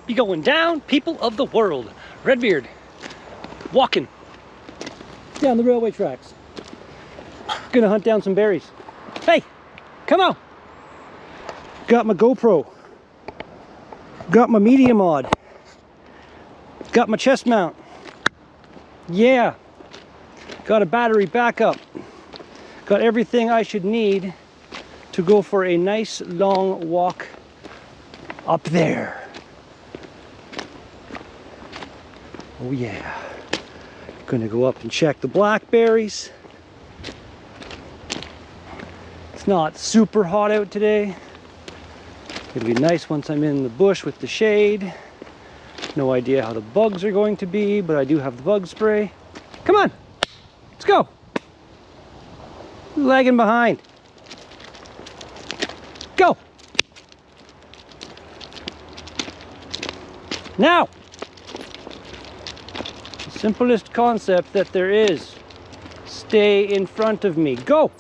You going down, people of the world? Redbeard, walking down the railway tracks. Gonna hunt down some berries. Hey, come on. Got my GoPro. Got my media mod. Got my chest mount. Yeah. Got a battery backup. Got everything I should need to go for a nice long walk up there. Oh yeah. Gonna go up and check the blackberries. It's not super hot out today. It'll be nice once I'm in the bush with the shade. No idea how the bugs are going to be, but I do have the bug spray. Come on, let's go. Lagging behind. Go. Now. The simplest concept that there is. Stay in front of me. Go.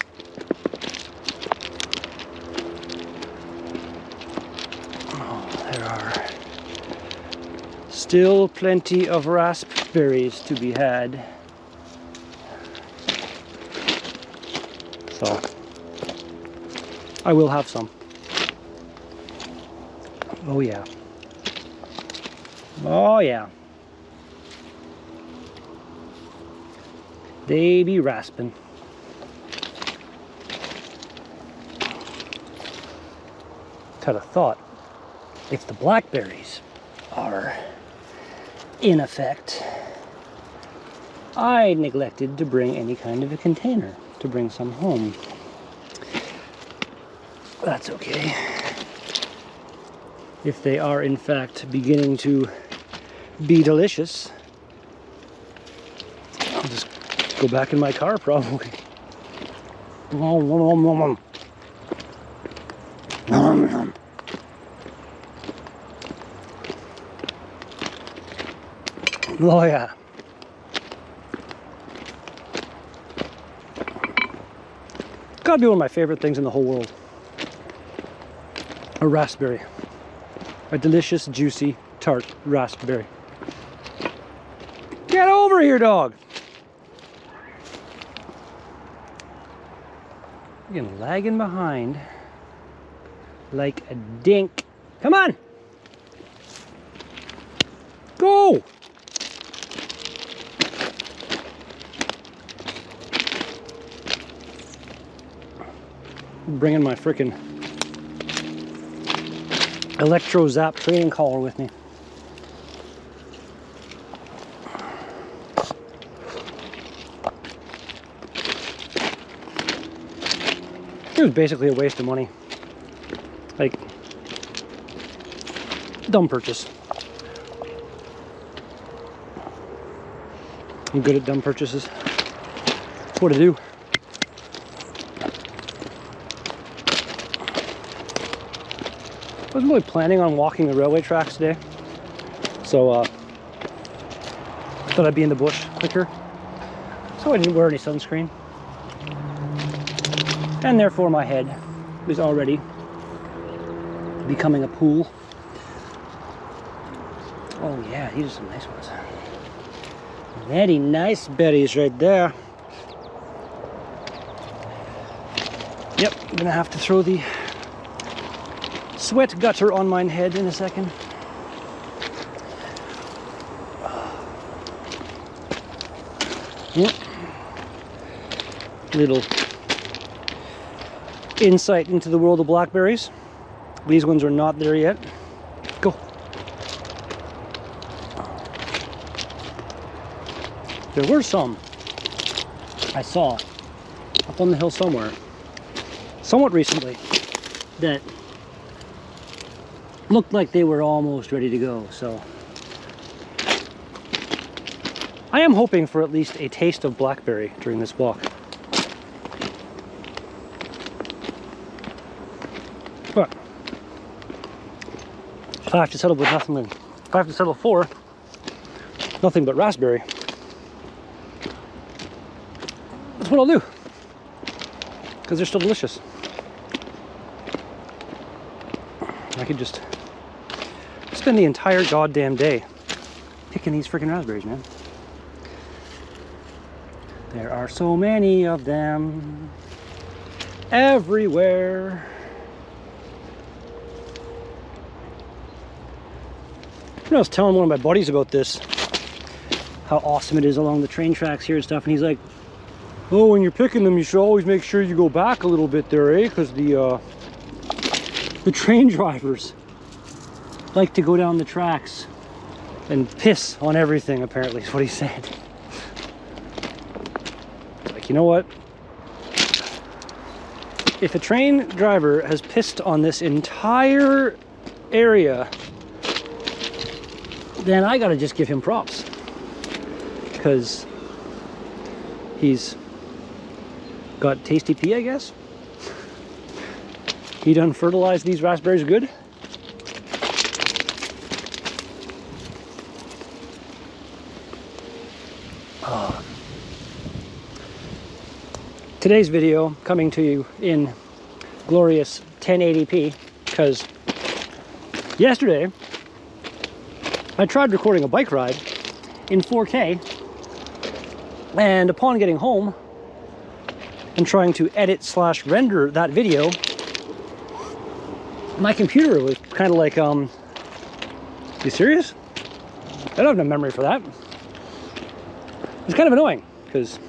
Still plenty of raspberries to be had. So, I will have some. Oh yeah. Oh yeah. They be rasping. Had a thought. If the blackberries are in effect, I neglected to bring any kind of a container to bring some home. That's okay. If they are in fact beginning to be delicious, I'll just go back in my car probably. Oh yeah. Gotta be one of my favorite things in the whole world. A raspberry. A delicious, juicy, tart raspberry. Get over here, dog! You're lagging behind like a dink. Come on! Go! Bringing my frickin' electro zap training collar with me. It was basically a waste of money. Like, dumb purchase. I'm good at dumb purchases. That's what I do. I wasn't really planning on walking the railway tracks today, so I thought I'd be in the bush quicker, so I didn't wear any sunscreen, and therefore my head was already becoming a pool. Oh yeah, these are some nice ones. Very nice berries right there. Yep, I'm gonna have to throw the sweat gutter on my head in a second. Yep. Little insight into the world of blackberries. These ones are not there yet. Go. There were some I saw up on the hill somewhere, somewhat recently, that looked like they were almost ready to go, so I am hoping for at least a taste of blackberry during this walk. But if I have to settle with nothing, if I have to settle for nothing but raspberry, that's what I'll do, because they're still delicious. I could just spend the entire goddamn day picking these freaking raspberries, man. There are so many of them everywhere. I was telling one of my buddies about this, how awesome it is along the train tracks here and stuff, and he's like, oh, when you're picking them, you should always make sure you go back a little bit there, eh? Because the train drivers like to go down the tracks and piss on everything, apparently, is what he said. Like, you know what? If a train driver has pissed on this entire area, then I gotta just give him props. Because he's got tasty pee, I guess. He done fertilized these raspberries good. Today's video coming to you in glorious 1080p, because yesterday I tried recording a bike ride in 4K, and upon getting home and trying to edit / render that video, my computer was kind of like, you serious? I don't have no memory for that. It's kind of annoying, because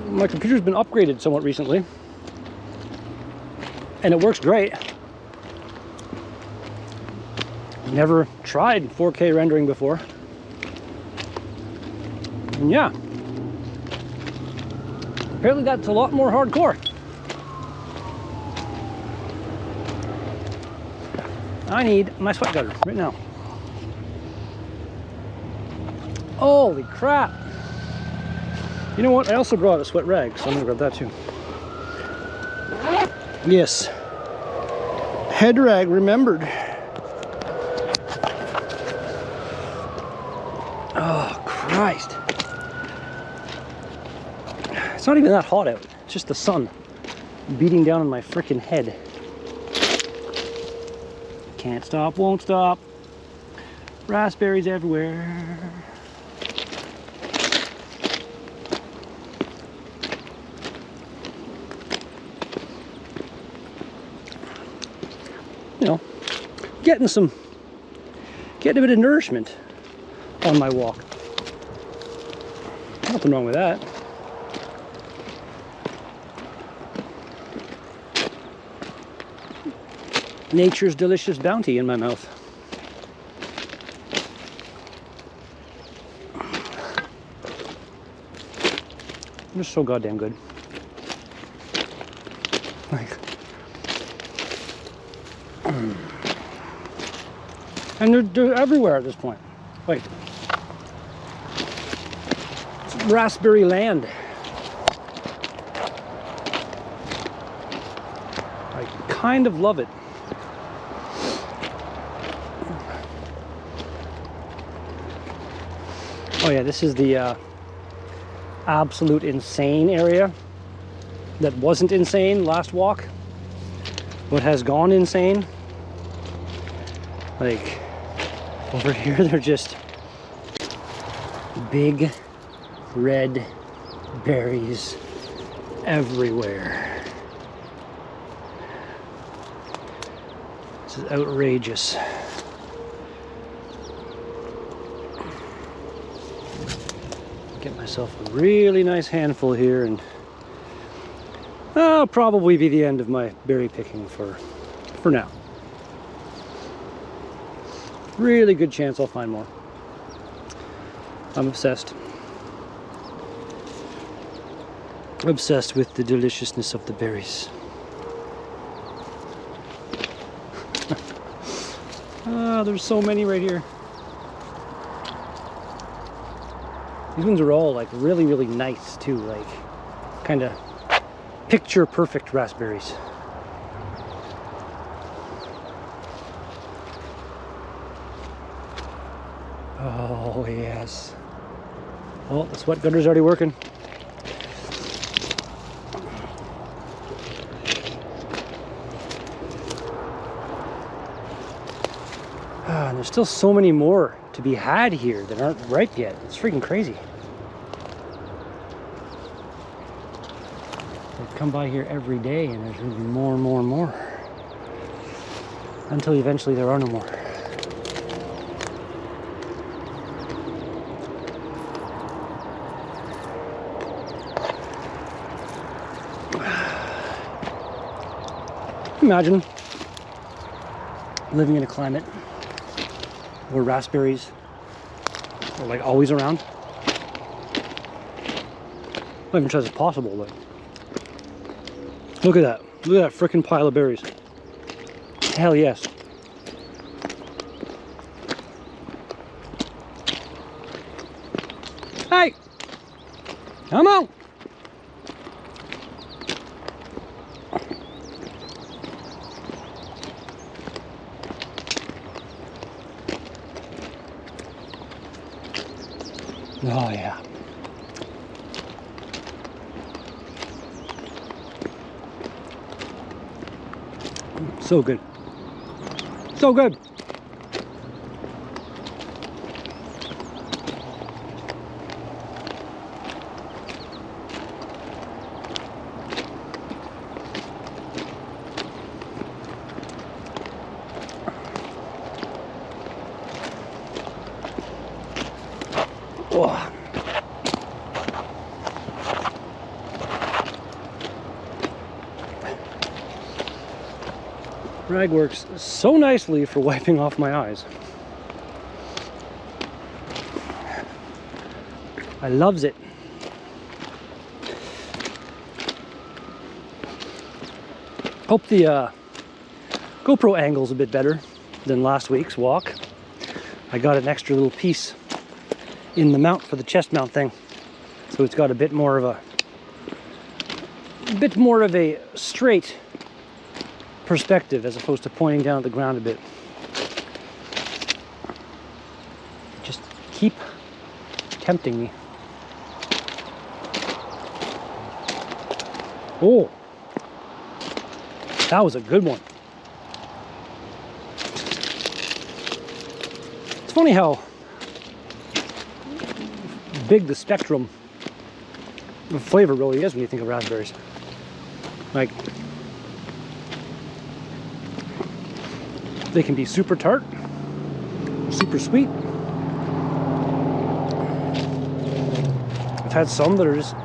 my computer's been upgraded somewhat recently, and it works great. Never tried 4K rendering before. And yeah, apparently that's a lot more hardcore. I need my sweat gutter right now. Holy crap. You know what? I also brought a sweat rag, so I'm gonna grab that too. Yes. Head rag remembered. Oh, Christ. It's not even that hot out. It's just the sun beating down on my freaking head. Can't stop, won't stop. Raspberries everywhere. You know, getting a bit of nourishment on my walk. Nothing wrong with that. Nature's delicious bounty in my mouth. They're so goddamn good. Like, and they're everywhere at this point. Like, it's raspberry land. I kind of love it. Oh yeah, this is the absolute insane area that wasn't insane last walk, but has gone insane. Like, over here they're just big red berries everywhere. This is outrageous. Get myself a really nice handful here, and that'll probably be the end of my berry picking for now. Really good chance I'll find more. I'm obsessed. Obsessed with the deliciousness of the berries. There's so many right here. These ones are all like really, really nice too, like kind of picture perfect raspberries. Oh yes. Oh, the sweat gutter's already working. Man, there's still so many more to be had here that aren't ripe yet. It's freaking crazy. They come by here every day and there's going to be more and more and more. Until eventually there are no more. Imagine living in a climate where raspberries are like always around. Not even sure it's possible, but look at that. Look at that frickin' pile of berries. Hell yes. Hey! Come on! Oh yeah. So good. So good. Oh. Rag works so nicely for wiping off my eyes. I loves it. Hope the GoPro angle's a bit better than last week's walk. I got an extra little piece in the mount for the chest mount thing, so it's got a bit more of a straight perspective as opposed to pointing down at the ground a bit. Just keep tempting me. Oh, that was a good one. It's funny how big the spectrum of flavor really is when you think of raspberries. Like, they can be super tart, super sweet. I've had some that are just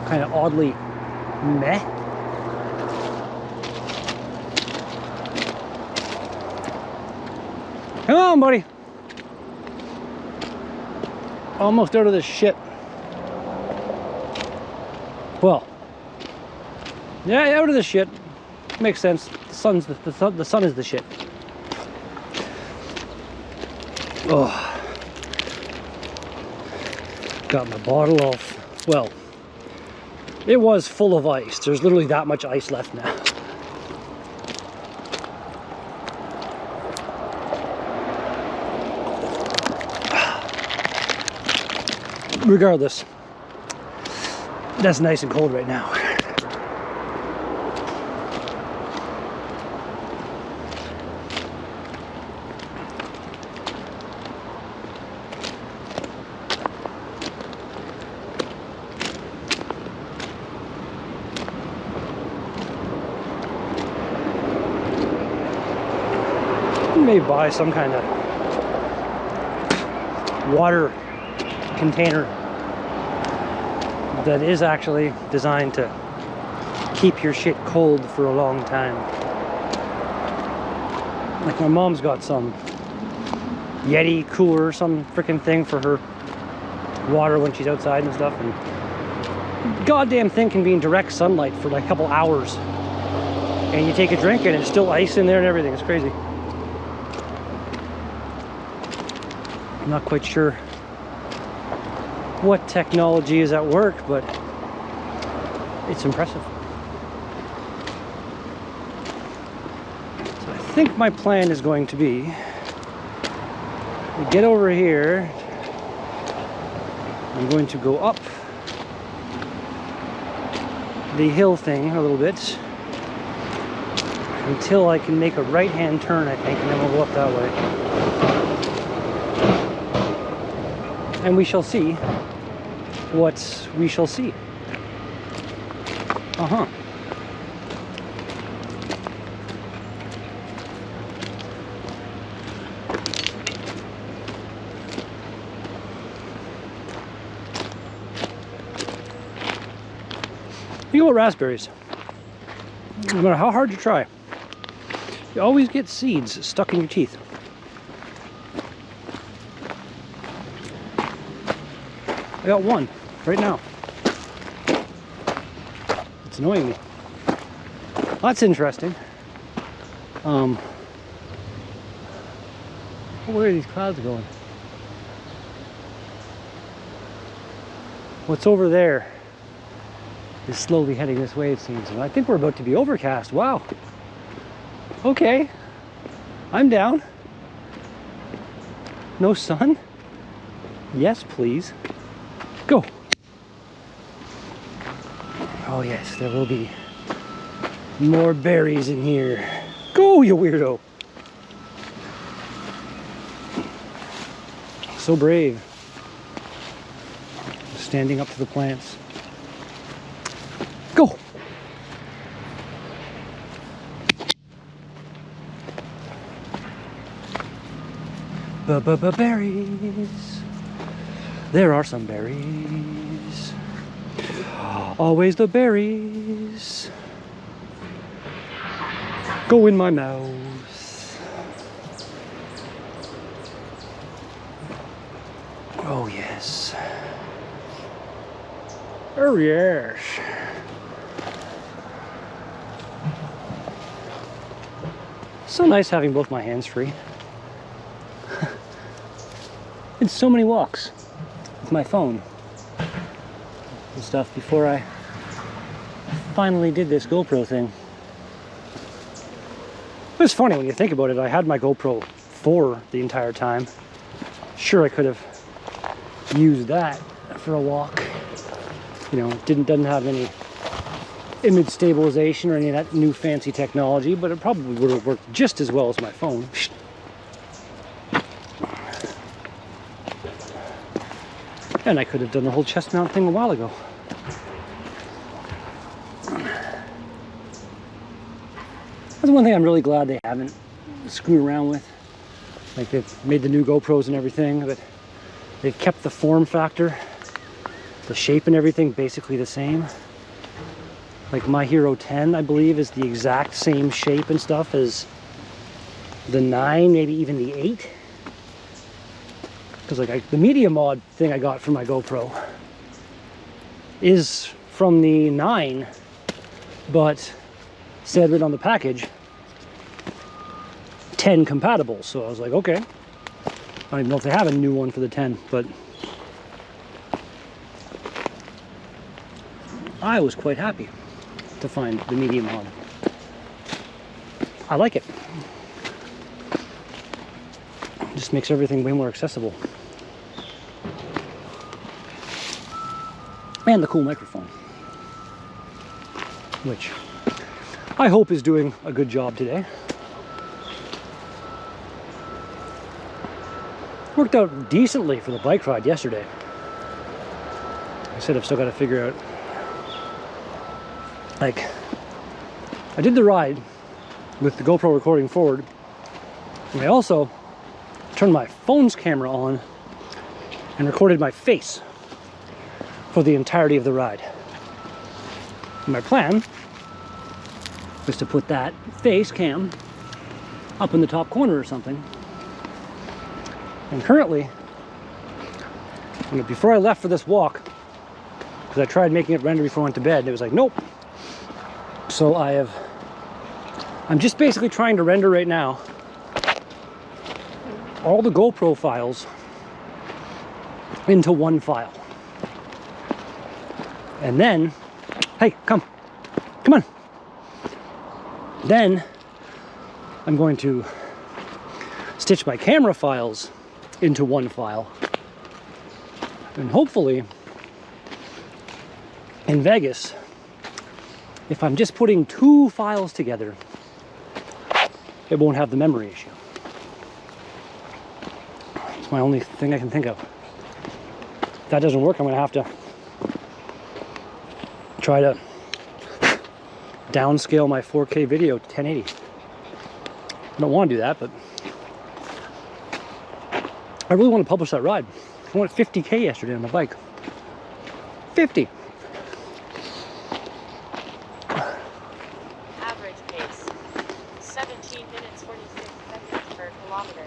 kind of oddly meh. Come on, buddy. Almost out of this shit. Well, yeah, out of this shit. Makes sense. The sun is the shit. Oh, got my bottle off. Well, it was full of ice. There's literally that much ice left now. Regardless, that's nice and cold right now. May buy some kind of water container that is actually designed to keep your shit cold for a long time. Like my mom's got some Yeti cooler, some freaking thing for her water when she's outside and stuff, and goddamn thing can be in direct sunlight for like a couple hours, and you take a drink and it's still ice in there and everything. It's crazy. I'm not quite sure what technology is at work, but it's impressive. So I think my plan is going to be to get over here. I'm going to go up the hill thing a little bit, until I can make a right-hand turn, I think, and then we'll go up that way. And we shall see what we shall see. Uh-huh. You go with raspberries. No matter how hard you try, you always get seeds stuck in your teeth. I got one right now. It's annoying me. That's interesting. Where are these clouds going? What's over there is slowly heading this way, it seems. And I think we're about to be overcast. Wow. Okay. I'm down. No sun? Yes, please. Go. Oh yes, there will be more berries in here. Go, you weirdo. So brave. Standing up to the plants. Go. Berries. There are some berries. Always the berries. Go in my mouth. Oh yes. Oh yes. So nice having both my hands free. Did so many walks with my phone and stuff before I finally did this GoPro thing. It was funny when you think about it. I had my GoPro 4 the entire time. Sure, I could have used that for a walk. You know, it doesn't have any image stabilization or any of that new fancy technology, but it probably would have worked just as well as my phone. And I could have done the whole chest mount thing a while ago. That's one thing I'm really glad they haven't screwed around with. Like, they've made the new GoPros and everything, but they've kept the form factor, the shape and everything basically the same. Like my Hero 10, I believe, is the exact same shape and stuff as the 9, maybe even the 8. Because like the media mod thing I got for my GoPro is from the 9, but said right on the package 10 compatible. So I was like, okay. I don't even know if they have a new one for the 10, but I was quite happy to find the media mod. I like it. Just makes everything way more accessible. And the cool microphone, which I hope is doing a good job today. Worked out decently for the bike ride yesterday. I said I've still got to figure out, like, I did the ride with the GoPro recording forward, and I also turned my phone's camera on and recorded my face for the entirety of the ride. And my plan was to put that face cam up in the top corner or something. And currently, before I left for this walk, because I tried making it render before I went to bed, and it was like, nope. So I'm just basically trying to render right now all the GoPro files into one file. And then, hey, come on. Then I'm going to stitch my camera files into one file. And hopefully, in Vegas, if I'm just putting 2 files together, it won't have the memory issue. It's my only thing I can think of. If that doesn't work, I'm gonna have to try to downscale my 4K video to 1080. I don't want to do that, but I really want to publish that ride. I went 50K yesterday on my bike. 50. Average pace, 17 minutes 46 seconds per kilometer.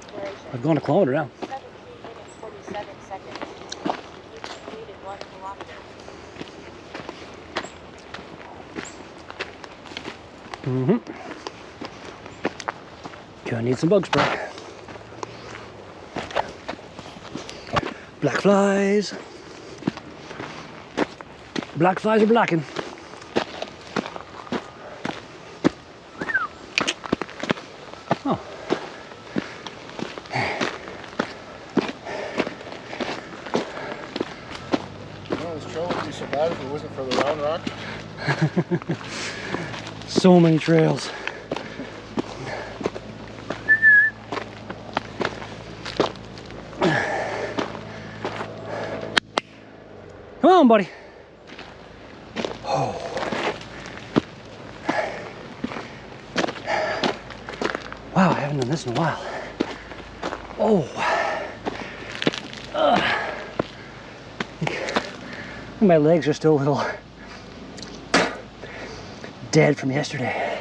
Duration, I've gone a kilometer now. 17 minutes 47 seconds. You've completed 1 kilometer. Gonna need some bug spray. Black flies. Black flies are blacking. Oh. Well, this trail would be so bad if it wasn't for the round rock. So many trails. Come on, buddy. Oh. Wow, I haven't done this in a while. Oh. My legs are still a little dead from yesterday.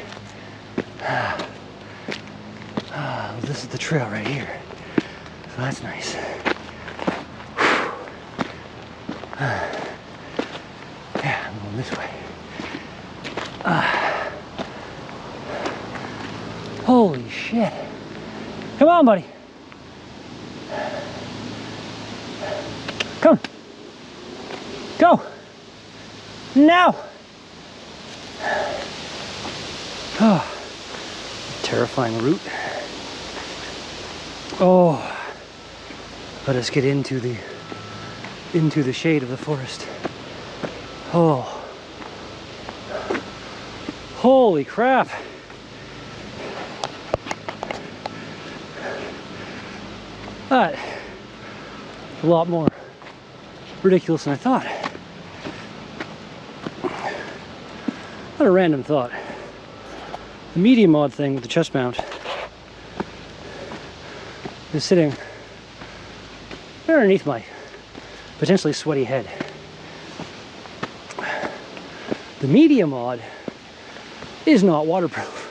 This is the trail right here. So that's nice. Yeah, I'm going this way. Holy shit. Come on, buddy. Come. Go. Now. Oh, terrifying route. Oh, let us get into the shade of the forest. Oh, holy crap. That a lot more ridiculous than I thought. What a random thought. The medium mod thing with the chest mount is sitting underneath my potentially sweaty head. The medium mod is not waterproof.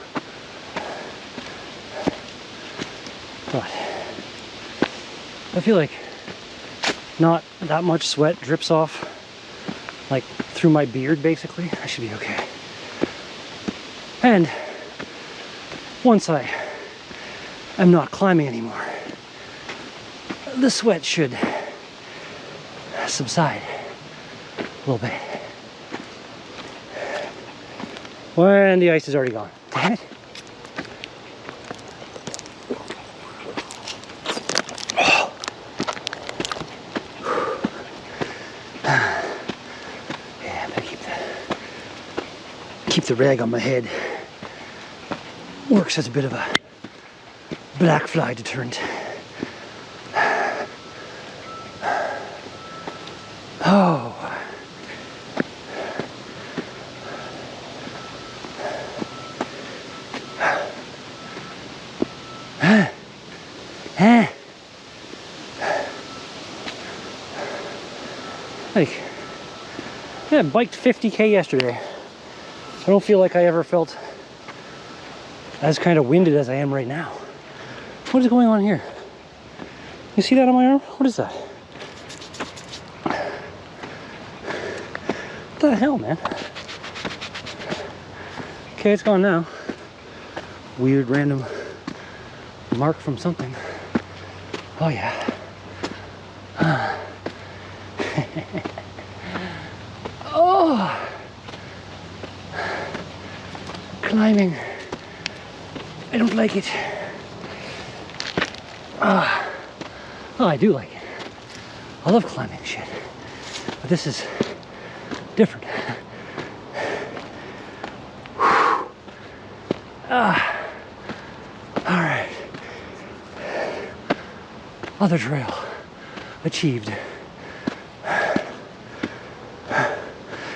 But I feel like not that much sweat drips off, like through my beard basically. I should be okay. And once I am not climbing anymore, the sweat should subside a little bit. When the ice is already gone. Damn it. Yeah, I'm gonna keep the rag on my head. Works as a bit of a black fly deterrent. Oh. Like, yeah, I biked 50K yesterday. I don't feel like I ever felt as kind of winded as I am right now. What is going on here? You see that on my arm? What is that? What the hell, man? Okay, it's gone now. Weird random mark from something. Oh yeah. Oh, climbing. I don't like it. Oh, I do like it. I love climbing shit. But this is different. other trail achieved.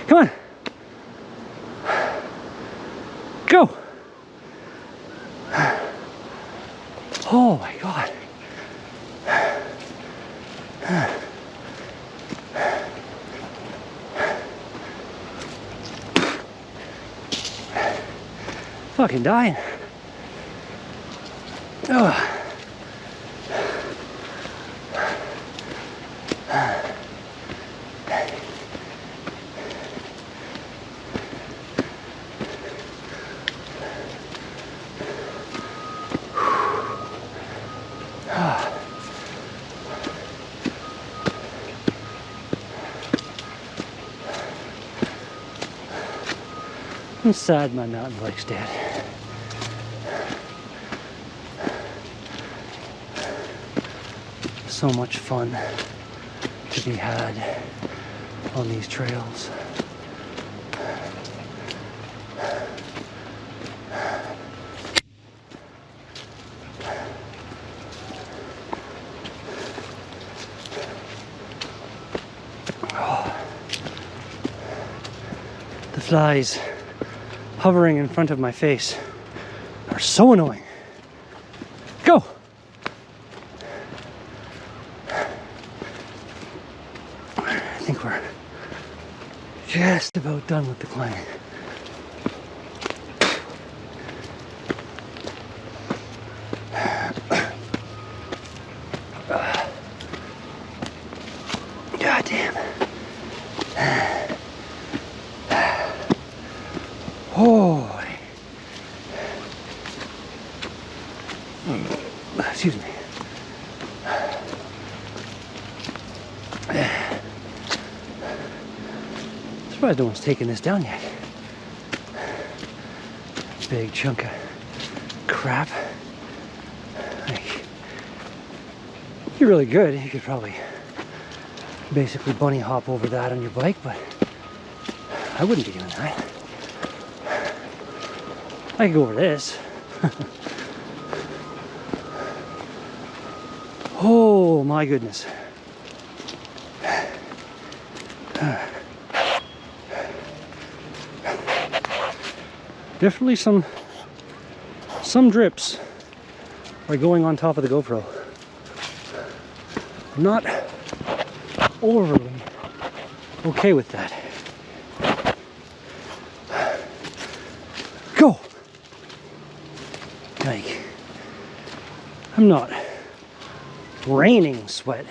Come on. Go. Oh my God. Fucking dying. Ugh. I'm sad my mountain bike's dead. So much fun to be had on these trails. Oh. The flies hovering in front of my face are so annoying. Go! I think we're just about done with the climbing. God damn. Oh. Excuse me. Surprised no one's taken this down yet. Big chunk of crap. Like, you're really good. You could probably basically bunny hop over that on your bike, but I wouldn't be doing that. I could go over this. Oh my goodness. Definitely some drips are going on top of the GoPro. I'm not overly okay with that. Go! Like, I'm not raining sweat.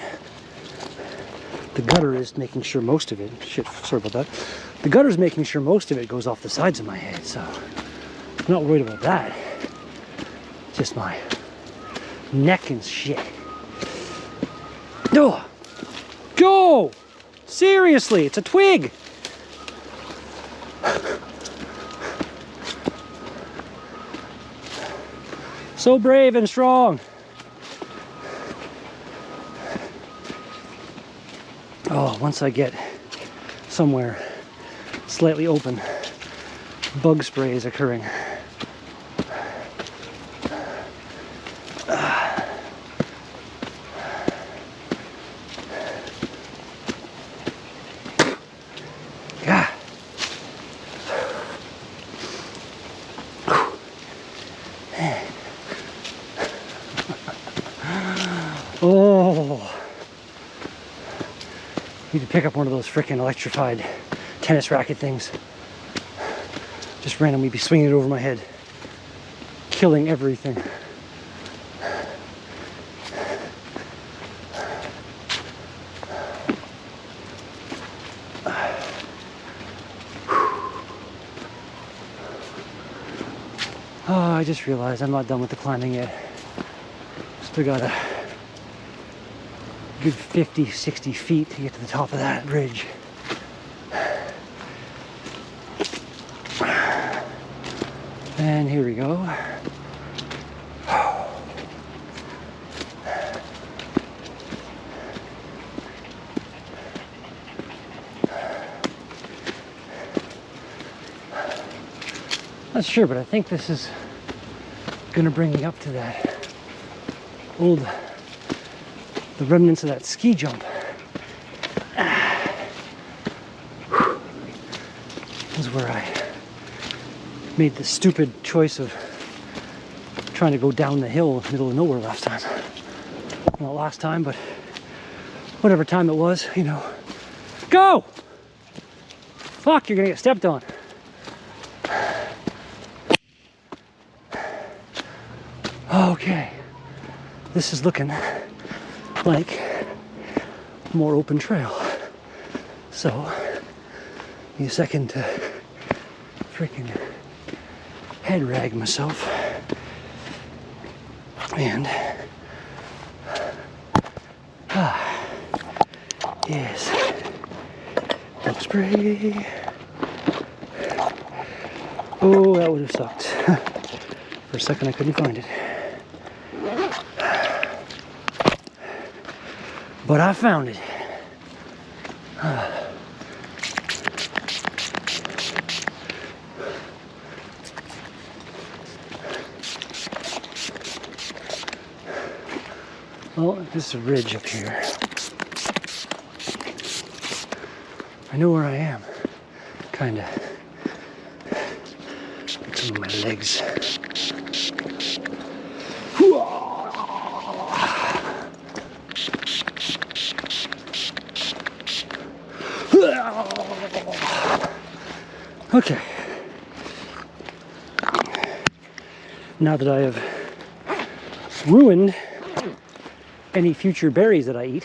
The gutter is making sure most of it, shit, sorry about that. The gutter is making sure most of it goes off the sides of my head, so I'm not worried about that. Just my neck and shit. Oh, go! Seriously, it's a twig! So brave and strong. Oh, once I get somewhere slightly open, bug spray is occurring. Yeah. Oh. Need to pick up one of those freaking electrified tennis racket things. Just randomly be swinging it over my head, killing everything. Oh, I just realized I'm not done with the climbing yet. Still got a good 50, 60 feet to get to the top of that ridge. And here we go. Not sure, but I think this is gonna bring me up to that old the remnants of that ski jump. This is where I made the stupid choice of trying to go down the hill in the middle of nowhere last time. Not last time, but whatever time it was, you know. Go! Fuck, you're gonna get stepped on. Okay, this is looking like more open trail. So, need a second to freaking head rag myself. And yes, bug spray. Oh, that would have sucked. For a second I couldn't find it. But I found it. Well, this is a ridge up here. I know where I am. Kinda. Some of my legs. Okay. Now that I have ruined any future berries that I eat,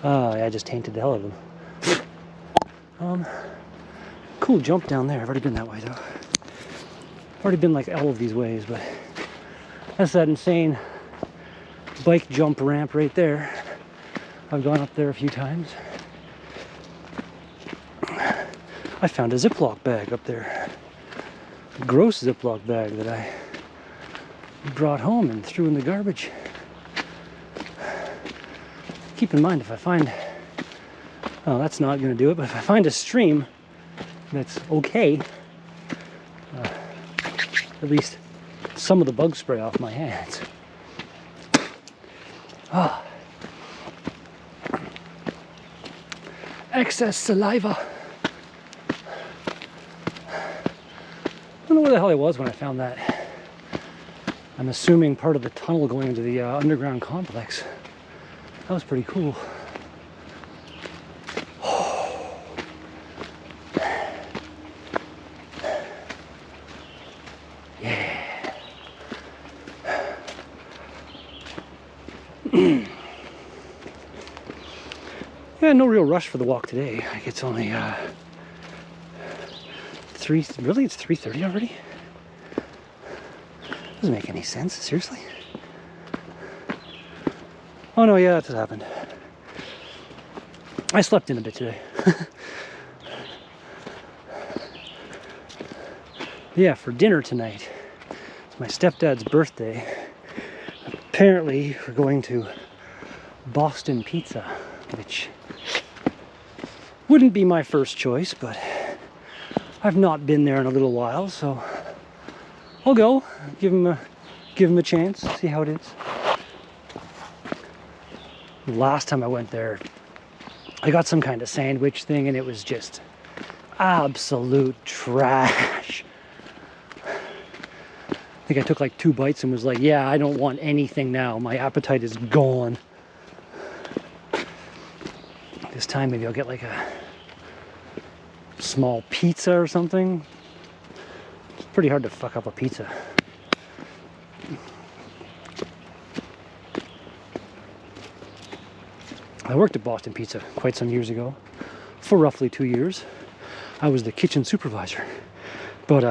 I just tainted the hell out of them. Cool jump down there. I've already been that way though. I've already been like all of these ways, but that's that insane bike jump ramp right there. I've gone up there a few times. I found a Ziploc bag up there. A gross Ziploc bag that I brought home and threw in the garbage. Keep in mind, if I find, oh, that's not going to do it, but if I find a stream that's okay, at least some of the bug spray off my hands. Ah. Excess saliva. I don't know where the hell I was when I found that. I'm assuming part of the tunnel going into the underground complex. That was pretty cool. Yeah. Yeah, no real rush for the walk today. Like it's only really it's 3:30 already? Doesn't make any sense, seriously. Oh no, yeah, that's what happened. I slept in a bit today. Yeah, for dinner tonight. It's my stepdad's birthday. Apparently, we're going to Boston Pizza, which wouldn't be my first choice, but I've not been there in a little while, so I'll go. Give him a chance, see how it is. Last time I went there, I got some kind of sandwich thing, and it was just absolute trash. I think I took like 2 bites and was like, yeah, I don't want anything now. My appetite is gone. This time maybe I'll get like a small pizza or something. It's pretty hard to fuck up a pizza. I worked at Boston Pizza quite some years ago, for roughly 2 years. I was the kitchen supervisor. But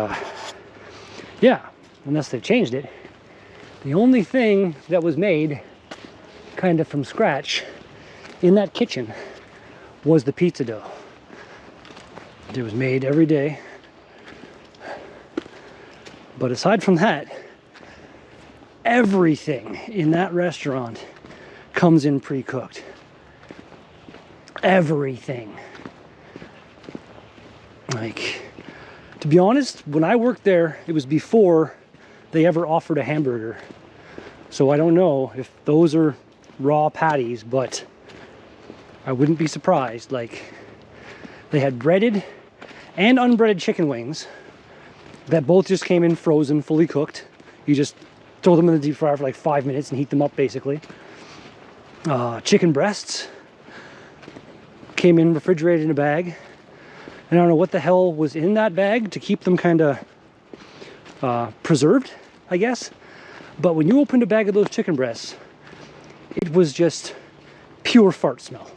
yeah, unless they've changed it, the only thing that was made kind of from scratch in that kitchen was the pizza dough. It was made every day. But aside from that, everything in that restaurant comes in pre-cooked. Everything. Like, to be honest, when I worked there, it was before they ever offered a hamburger. So I don't know if those are raw patties, but I wouldn't be surprised. Like, they had breaded and unbreaded chicken wings that both just came in frozen, fully cooked. You just throw them in the deep fryer for like 5 minutes and heat them up, basically. Chicken breasts came in refrigerated in a bag. And I don't know what the hell was in that bag to keep them kind of preserved, I guess. But when you opened a bag of those chicken breasts, it was just pure fart smell.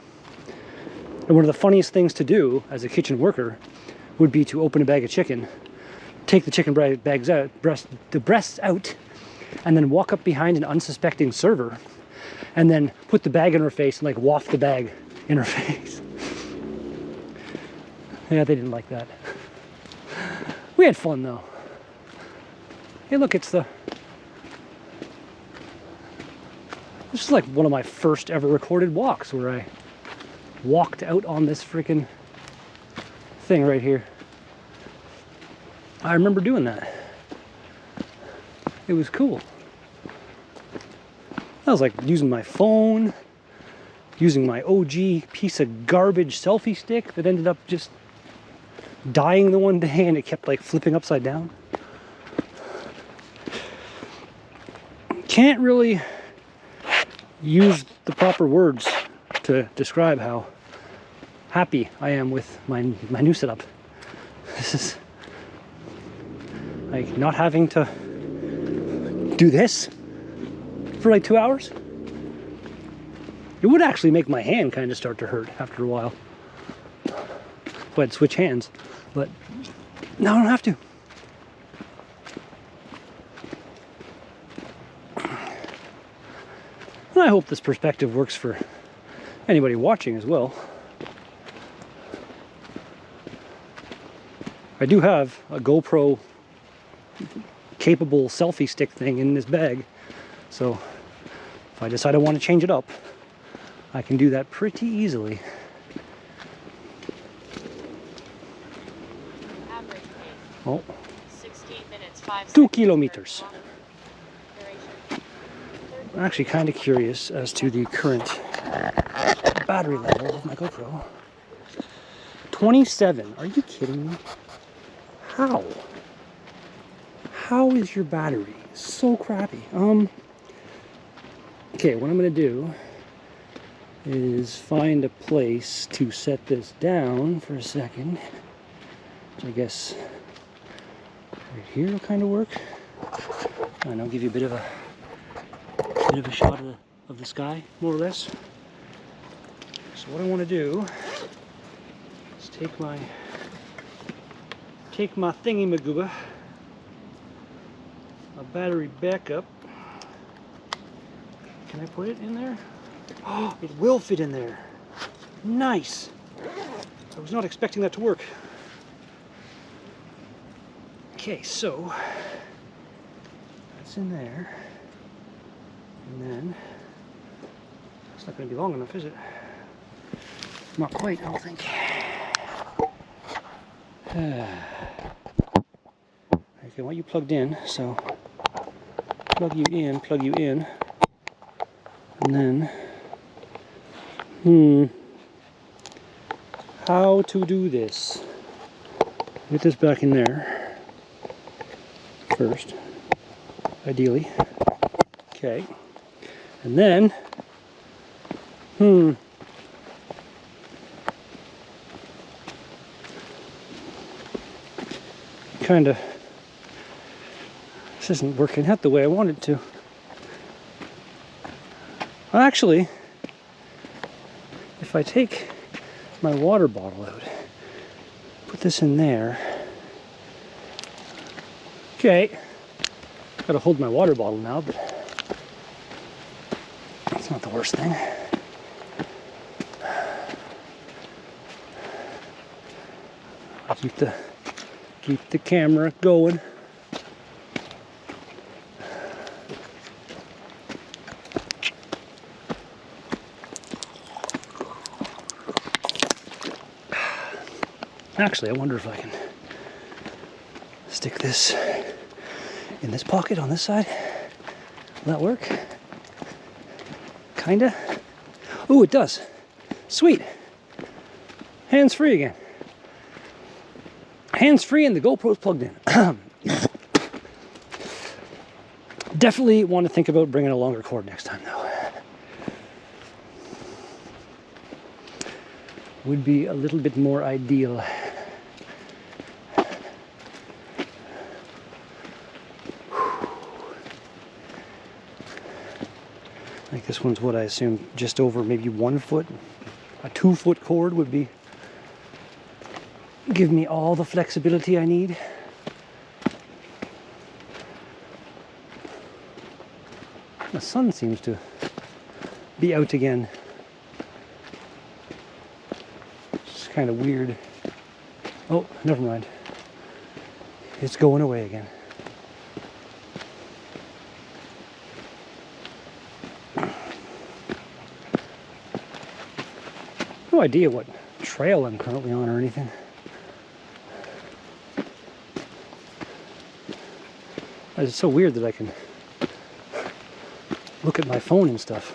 And one of the funniest things to do as a kitchen worker would be to open a bag of chicken, take the chicken the breasts out, and then walk up behind an unsuspecting server, and then put the bag in her face and like waft the bag in her face. Yeah, they didn't like that. We had fun though. Hey, look, this is like one of my first ever recorded walks where I walked out on this freaking thing right here. I remember doing that. It was cool. I was like using my phone, using my OG piece of garbage selfie stick that ended up just dying the one day and it kept like flipping upside down. Can't really use the proper words to describe how happy I am with my new setup. This is like not having to do this for like 2 hours. It would actually make my hand kind of start to hurt after a while if I'd switch hands, but now I don't have to. And I hope this perspective works for anybody watching as well. I do have a GoPro capable selfie stick thing in this bag, so if I decide I want to change it up, I can do that pretty easily. Average pace, Oh, 16 minutes, 5 2 seconds kilometers. per duration. I'm actually kind of curious as to the current battery level of my GoPro. 27. Are you kidding me? How? How is your battery so crappy? Okay, what I'm gonna do is find a place to set this down for a second. Which I guess right here will kind of work. And I'll give you a bit of a shot of the sky, more or less. So what I want to do is take my thingy-magooba, my battery backup. Can I put it in there? Oh, it will fit in there. Nice. I was not expecting that to work. Okay, so that's in there. And then it's not going to be long enough, is it? Not quite, I don't think. Okay, I want you plugged in, so plug you in, and then, how to do this? Get this back in there first, ideally. Okay, and then, kind of, this isn't working out the way I wanted to. Well, actually, if I take my water bottle out, put this in there. Okay, gotta hold my water bottle now, but that's not the worst thing. I'll keep the camera going. Actually, I wonder if I can stick this in this pocket on this side. Will that work? Kinda. Ooh, it does. Sweet. Hands-free again. Hands-free and the GoPro's plugged in. Definitely want to think about bringing a longer cord next time, though. Would be a little bit more ideal. Like this one's what I assume just over maybe 1 foot. A 2 foot cord would be give me all the flexibility I need. The sun seems to be out again. It's kind of weird. Oh, never mind. It's going away again. No idea what trail I'm currently on or anything. It's so weird that I can look at my phone and stuff.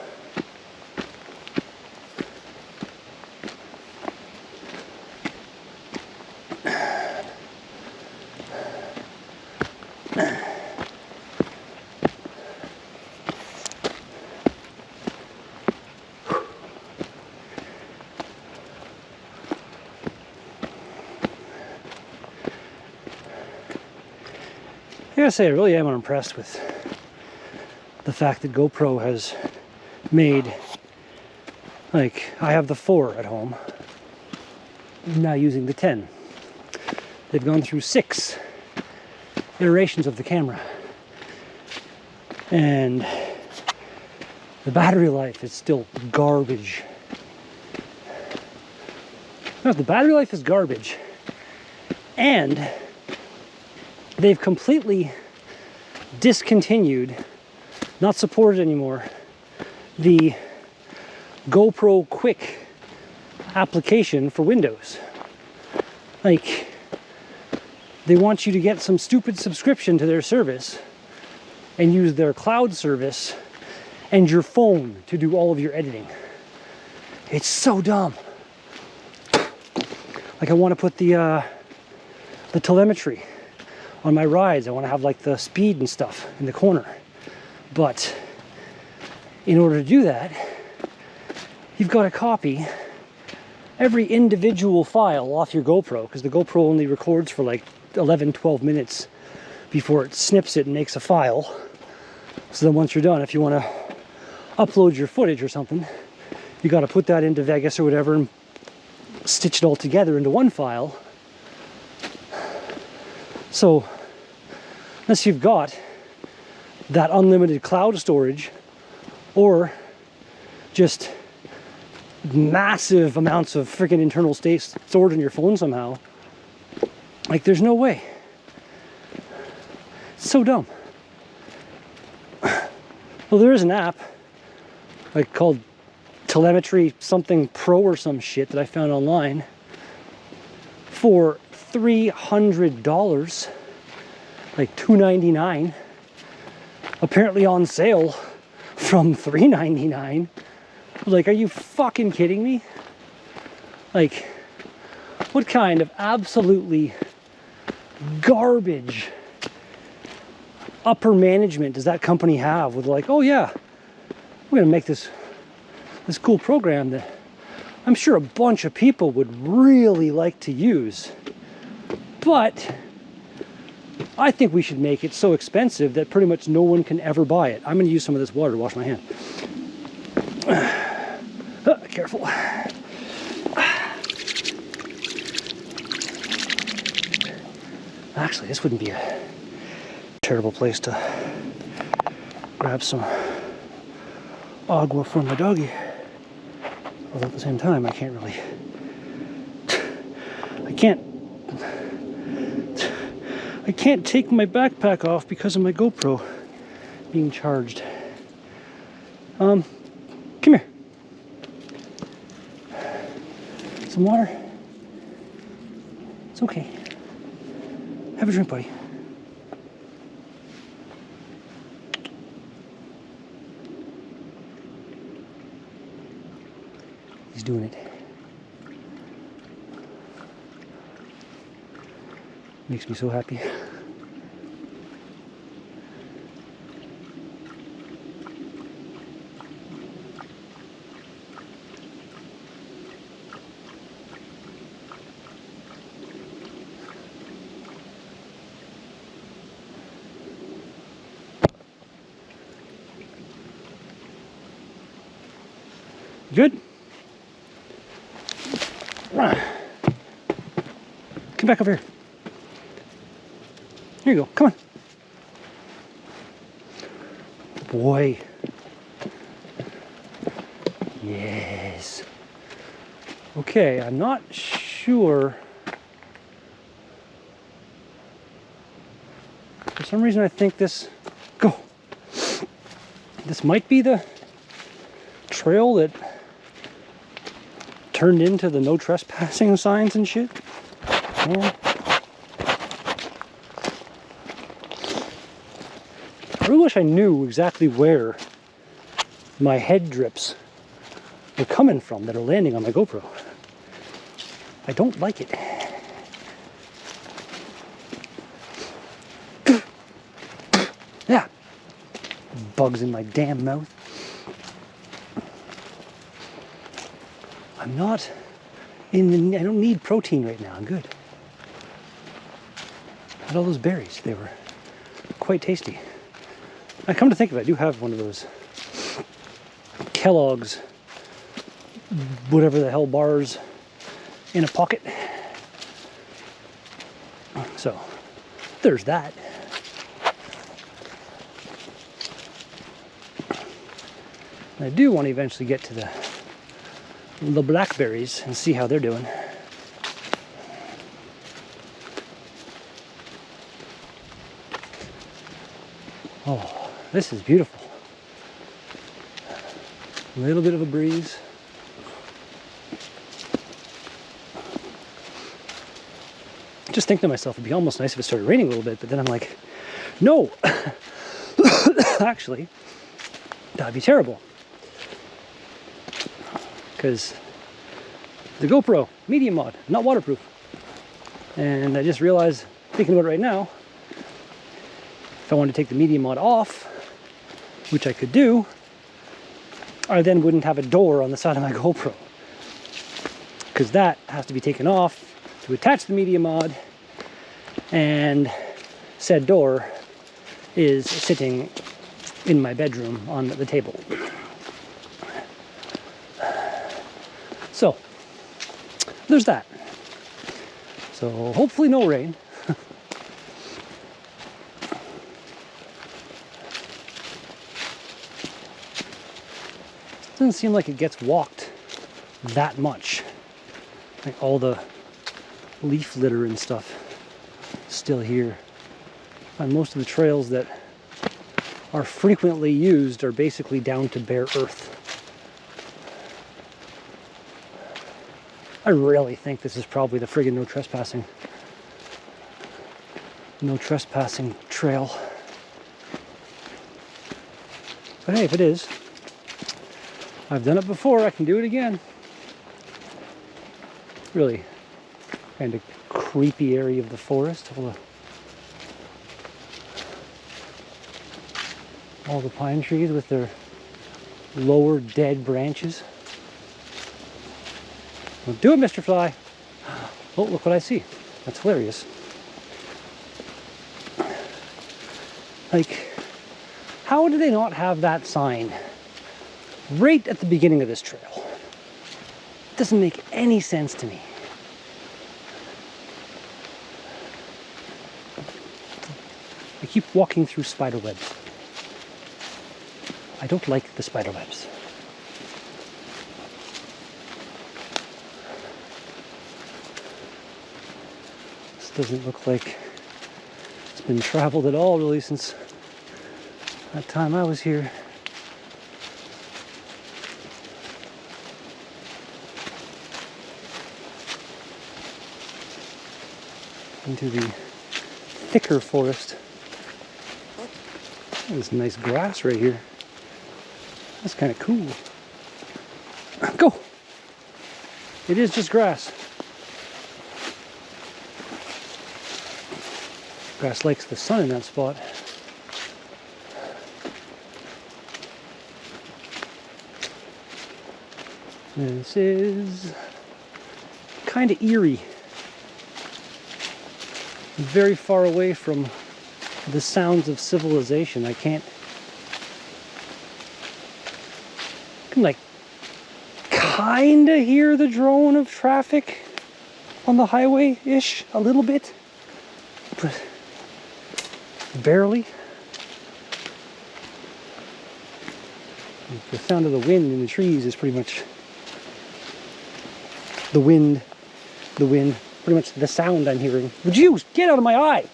I gotta say, I really am unimpressed with the fact that GoPro has made, like, I have the 4 at home, I'm now using the 10. They've gone through 6 iterations of the camera, and the battery life is still garbage. No, the battery life is garbage, and they've completely discontinued, not supported anymore, the GoPro Quick application for Windows. Like, they want you to get some stupid subscription to their service and use their cloud service and your phone to do all of your editing. It's so dumb. Like, I want to put the telemetry on my rides. I want to have like the speed and stuff in the corner. But in order to do that, you've got to copy every individual file off your GoPro, because the GoPro only records for like 11-12 minutes before it snips it and makes a file. So then once you're done, if you want to upload your footage or something, you got to put that into Vegas or whatever and stitch it all together into one file. So unless you've got that unlimited cloud storage or just massive amounts of freaking internal space stored in your phone somehow, like, there's no way. It's so dumb. Well, there is an app like called Telemetry something Pro or some shit that I found online for $300, like $299, apparently on sale from $399. Like, are you fucking kidding me? Like, what kind of absolutely garbage upper management does that company have with, like, oh yeah, we're gonna make this cool program that I'm sure a bunch of people would really like to use, but I think we should make it so expensive that pretty much no one can ever buy it. I'm going to use some of this water to wash my hand. Careful. Actually, this wouldn't be a terrible place to grab some agua for my doggy. Although at the same time, I can't take my backpack off because of my GoPro being charged. Come here. Some water? It's okay. Have a drink, buddy. He's doing it. Makes me so happy. Good? Come back over here. Here you go. Come on. Boy. Yes. Okay, I'm not sure. For some reason I think this... Go! This might be the trail that turned into the no trespassing signs and shit. Man. I really wish I knew exactly where my head drips are coming from that are landing on my GoPro. I don't like it. Yeah. Bugs in my damn mouth. I'm not in the, I don't need protein right now. I'm good. I had all those berries. They were quite tasty. I come to think of it, I do have one of those Kellogg's, whatever the hell bars in a pocket. So, there's that. I do want to eventually get to the blackberries and see how they're doing. Oh, this is beautiful. A little bit of a breeze. Just think to myself, it'd be almost nice if it started raining a little bit, but then I'm like, no! Actually, that'd be terrible. Because the GoPro medium mod, not waterproof. And I just realized, thinking about it right now, if I wanted to take the medium mod off, which I could do, I then wouldn't have a door on the side of my GoPro. Because that has to be taken off to attach the media mod, and said door is sitting in my bedroom on the table. So, there's that. So, hopefully no rain. Doesn't seem like it gets walked that much. Like all the leaf litter and stuff still here. And most of the trails that are frequently used are basically down to bare earth. I really think this is probably the friggin' no trespassing trail. But hey, if it is, I've done it before, I can do it again. Really kind of creepy area of the forest. All the pine trees with their lower dead branches. Don't do it, Mr. Fly. Oh, look what I see. That's hilarious. Like, how do they not have that sign right at the beginning of this trail? It doesn't make any sense to me. I keep walking through spider webs. I don't like the spider webs. This doesn't look like it's been traveled at all really since that time I was here. Into the thicker forest. There's nice grass right here. That's kind of cool. Go! It is just grass. Grass likes the sun in that spot. This is kind of eerie. Very far away from the sounds of civilization. I can like kind of hear the drone of traffic on the highway-ish a little bit, but barely. The sound of the wind in the trees is pretty much the wind, pretty much the sound I'm hearing. Would you get out of my eye?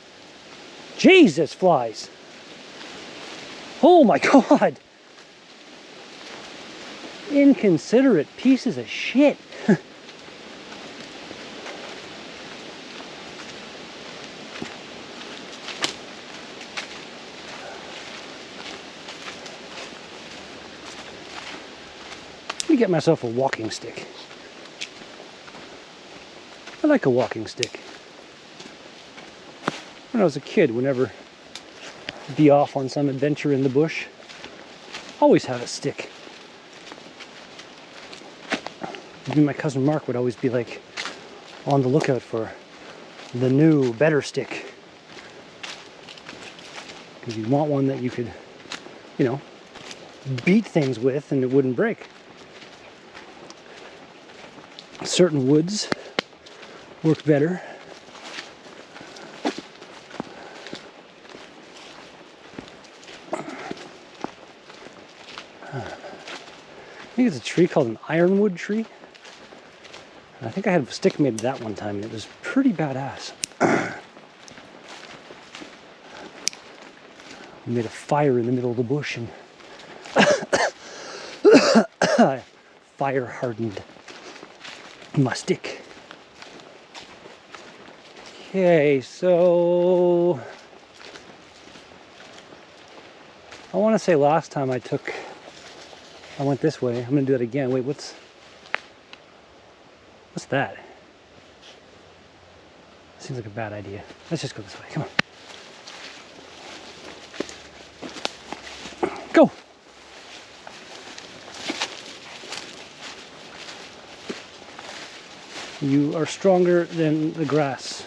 Jesus, flies. Oh my God. Inconsiderate pieces of shit. Let me get myself a walking stick. I like a walking stick. When I was a kid, whenever I'd be off on some adventure in the bush, always have a stick. Even my cousin Mark would always be like on the lookout for the new, better stick. Because you'd want one that you could, you know, beat things with and it wouldn't break. Certain woods work better. I think it's a tree called an ironwood tree. I think I had a stick made of that one time and it was pretty badass. We made a fire in the middle of the bush and fire hardened my stick. Okay, so I want to say last time I went this way. I'm gonna do that again. Wait, what's that? Seems like a bad idea. Let's just go this way. Come on. Go! You are stronger than the grass.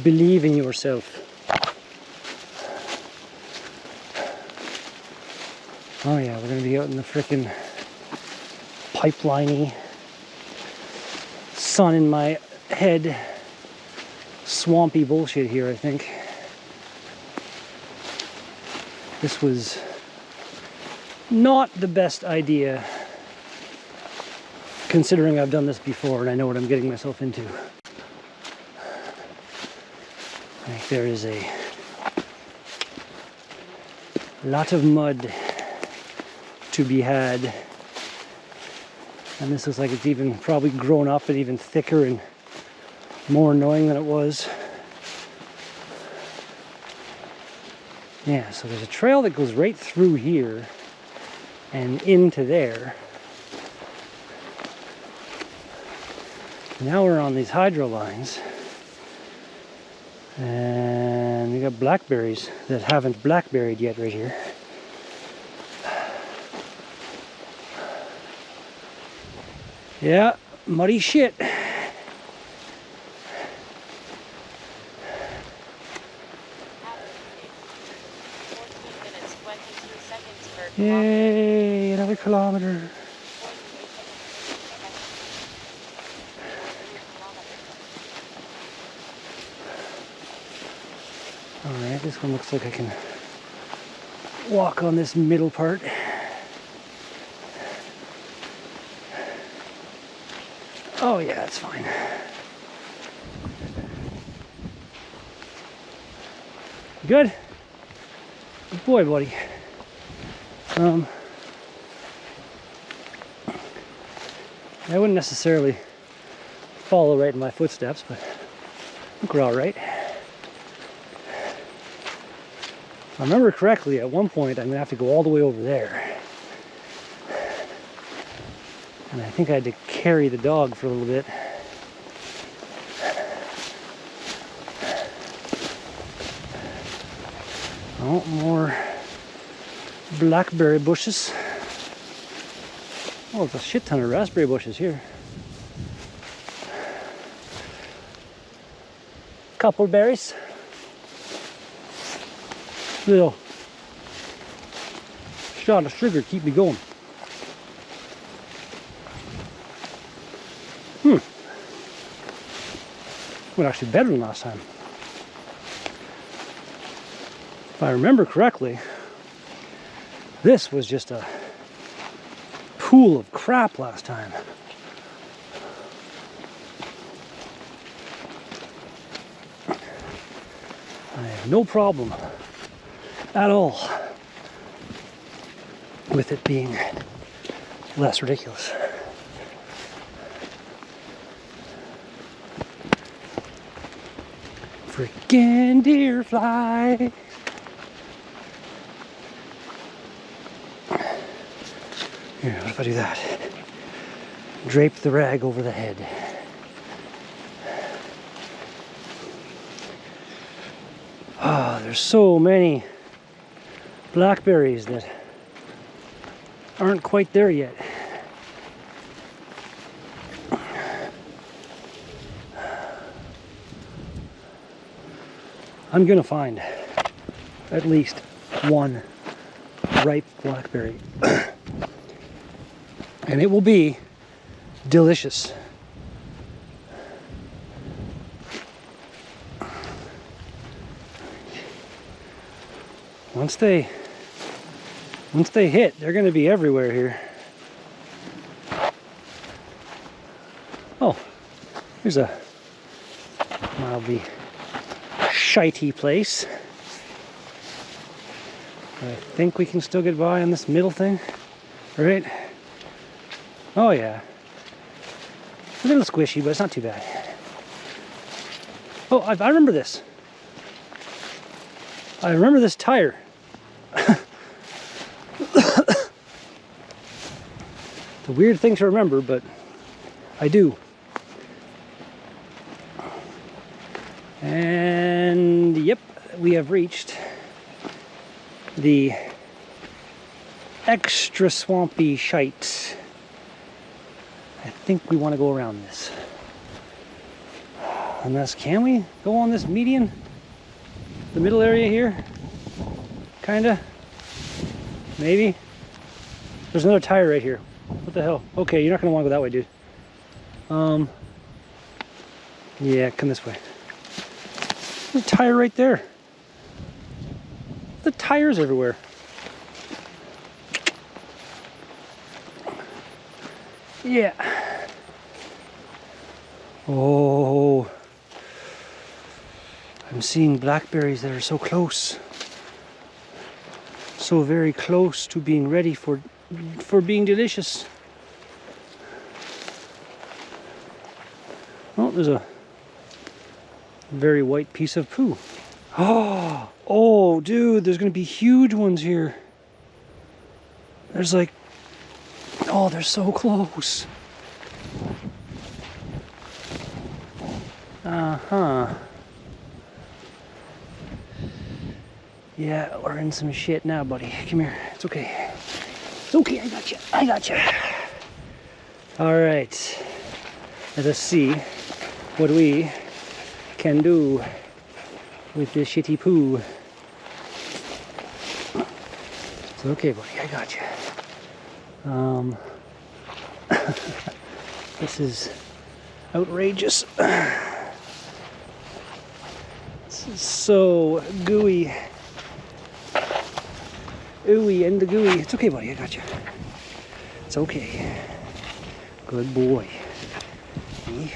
Believe in yourself. Oh yeah, we're gonna be out in the frickin' pipeliney, sun in my head, swampy bullshit here, I think. This was not the best idea, considering I've done this before and I know what I'm getting myself into. I think there is a lot of mud to be had, and this looks like it's even probably grown up and even thicker and more annoying than it was. Yeah, so there's a trail that goes right through here and into there. Now we're on these hydro lines and we got blackberries that haven't blackberried yet right here. Yeah, muddy shit. Yay, another kilometer. Alright, this one looks like I can walk on this middle part. Oh yeah, it's fine. Good? Good boy, buddy. I wouldn't necessarily follow right in my footsteps, but I think we're all right. If I remember correctly, at one point I'm gonna have to go all the way over there. And I think I had to carry the dog for a little bit. Oh, more blackberry bushes. Oh, there's a shit ton of raspberry bushes here. Couple berries. Little shot of sugar, keep me going. Well, actually better than last time. If I remember correctly, this was just a pool of crap last time. I have no problem at all with it being less ridiculous. Freaking deer fly. Here, what if I do that? Drape the rag over the head. Ah, there's so many blackberries that aren't quite there yet. I'm gonna find at least one ripe blackberry. And it will be delicious. Once they hit, they're gonna be everywhere here. Oh, here's a mildly shitey place. I think we can still get by on this middle thing, right? Oh yeah. A little squishy, but it's not too bad. Oh, I remember this. I remember this tire. It's a weird thing to remember, but I do. And yep, we have reached the extra swampy shite. I think we want to go around this. Unless, can we go on this median? The middle area here? Kinda? Maybe? There's another tire right here. What the hell? Okay, you're not gonna want to go that way, dude. Yeah, come this way. There's a tire right there. The tires everywhere. Yeah. Oh. I'm seeing blackberries that are so close. So very close to being ready for being delicious. Oh, there's a very white piece of poo. Oh, dude, there's gonna be huge ones here. There's like, oh, they're so close. Uh-huh. Yeah, we're in some shit now, buddy. Come here. It's okay. It's okay, I got you. I got you. All right. Let us see what we can do with this shitty poo. It's okay, buddy. I got you. This is outrageous. This is so gooey. Ooey and the gooey. It's okay, buddy. I got you. It's okay. Good boy. Me?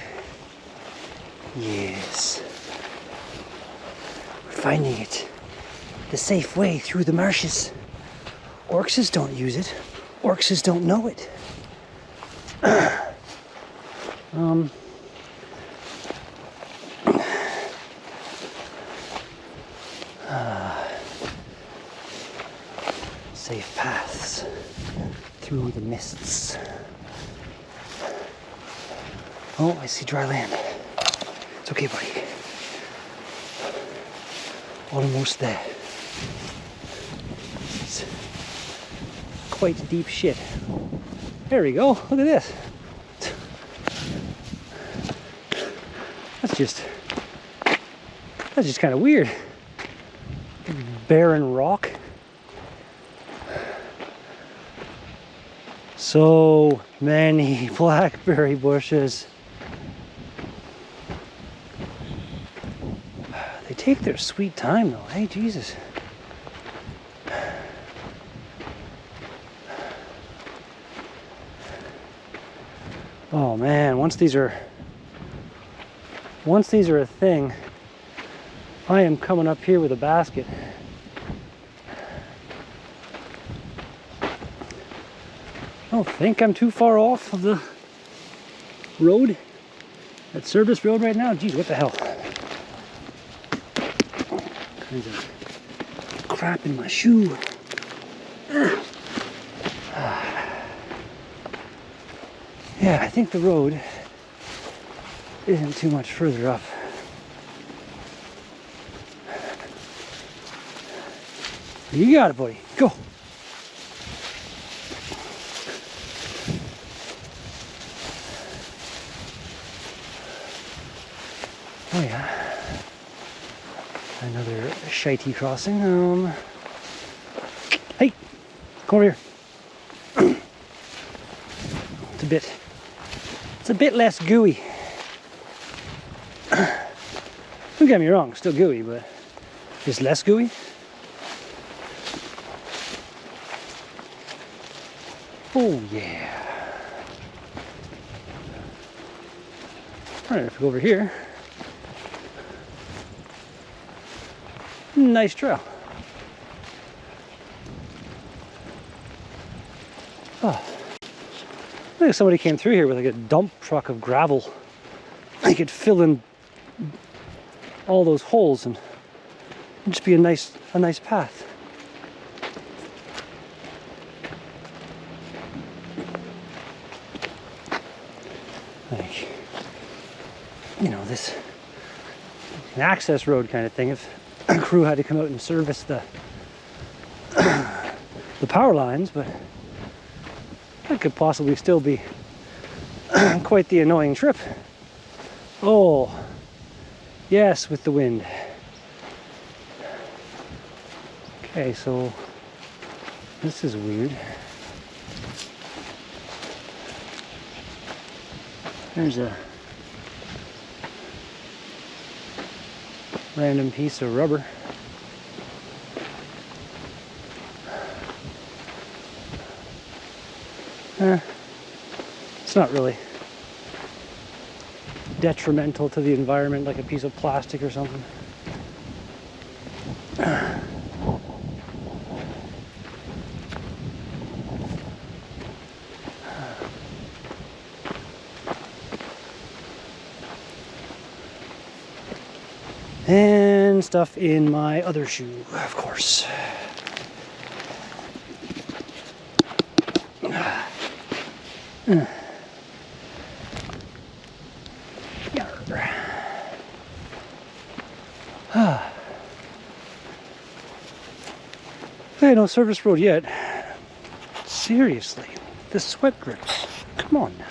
Yes. We're finding it. The safe way through the marshes. Orcses don't use it. Orcses don't know it. Safe paths through the mists. Oh, I see dry land. It's okay, buddy. Almost there. It's quite deep shit. There we go. Look at this. That's just kind of weird. Barren rock. So many blackberry bushes. They take their sweet time though. Hey, Jesus. Oh man, once these are a thing, I am coming up here with a basket. I don't think I'm too far off of the road, that service road right now. Geez, what the hell? All kinds of crap in my shoe. Yeah, I think the road isn't too much further up. You got it, buddy. Go. Oh yeah. Another shitey crossing. Hey, come over here. It's a bit less gooey. Don't get me wrong, still gooey, but it's less gooey. Oh yeah. All right, if we go over here, nice trail. Oh, I think somebody came through here with like a dump truck of gravel. They could fill in all those holes and just be a nice path. Like, you know, this an access road kind of thing. If a crew had to come out and service the power lines, but that could possibly still be quite the annoying trip. Oh, yes, with the wind. Okay, so this is weird. There's a random piece of rubber. It's not really detrimental to the environment like a piece of plastic or something. And stuff in my other shoe, of course. Hey, no service road yet. Seriously, the sweat grips. Come on now.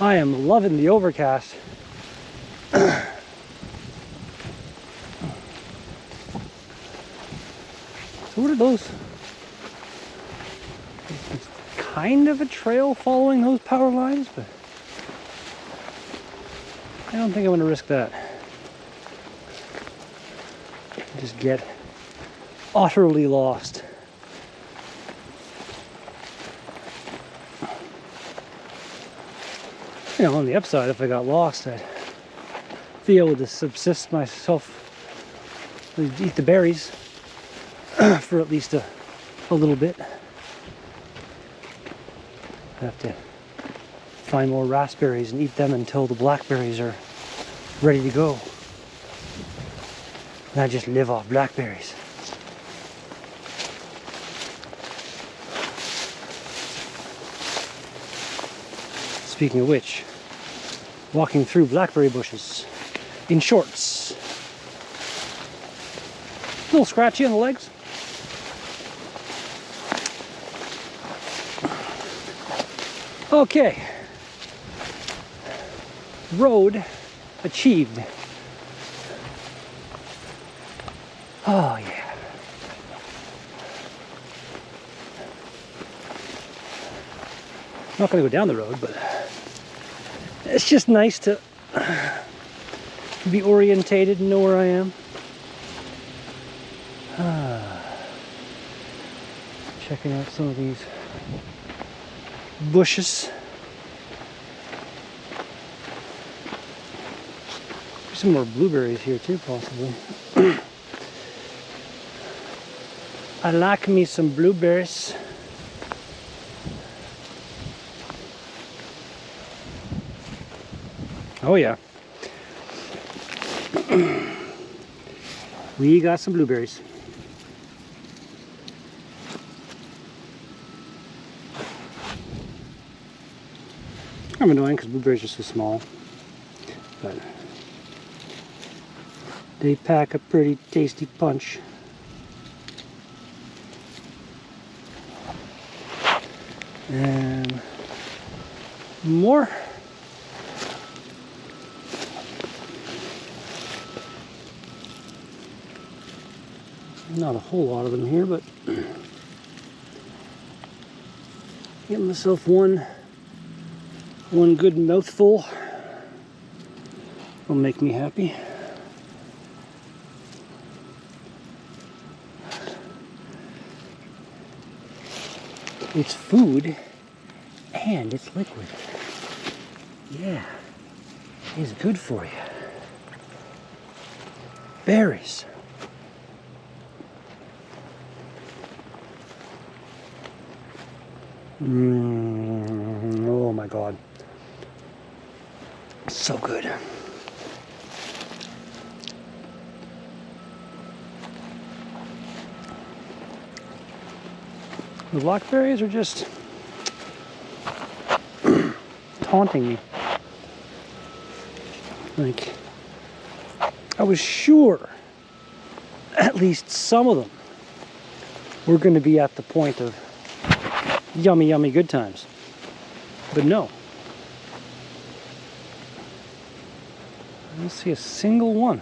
I am loving the overcast. So what are those? It's kind of a trail following those power lines, but I don't think I'm going to risk that. Just get utterly lost. You know, on the upside, if I got lost, I'd be able to subsist myself, eat the berries for at least a little bit. I have to find more raspberries and eat them until the blackberries are ready to go. And I just live off blackberries. Speaking of which, walking through blackberry bushes in shorts. A little scratchy on the legs. Okay. Road achieved. Oh yeah. I'm not gonna go down the road, but it's just nice to be orientated and know where I am. Checking out some of these bushes. There's some more blueberries here too, possibly. I like me some blueberries. Oh yeah. We got some blueberries. I'm annoying because blueberries are so small, but they pack a pretty tasty punch. And more. Not a whole lot of them here, but get myself one good mouthful will make me happy. It's food and it's liquid. Yeah, it's good for you. Berries. Oh my God. So good. The blackberries are just taunting me. Like, I was sure at least some of them were going to be at the point of yummy, yummy good times. But no. I don't see a single one.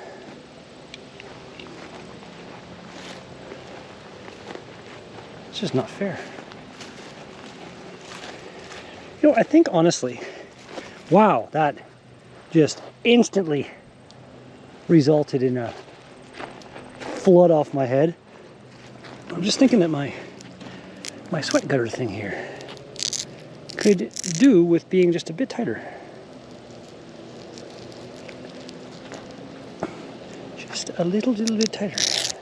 It's just not fair. You know, I think honestly, wow, that just instantly resulted in a flood off my head. I'm just thinking that my sweat gutter thing here could do with being just a bit tighter. Just a little bit tighter. Just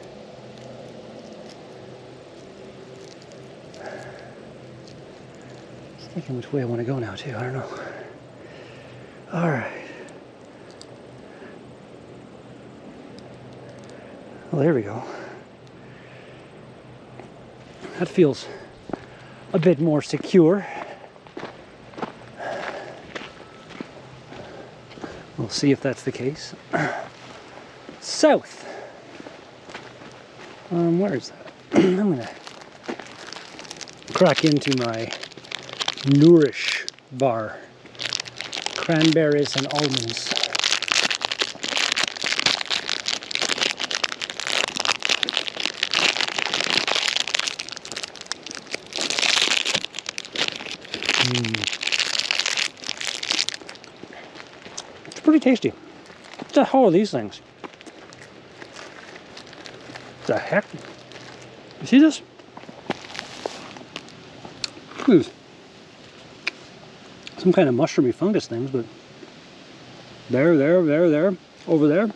thinking which way I want to go now too, I don't know. All right. Well, there we go. That feels a bit more secure. We'll see if that's the case. South. Where is that? I'm gonna crack into my Nourish bar. Cranberries and almonds. It's pretty tasty. What the hell are these things? What the heck? You see this? Ooh. Some kind of mushroomy fungus things, but there, over there.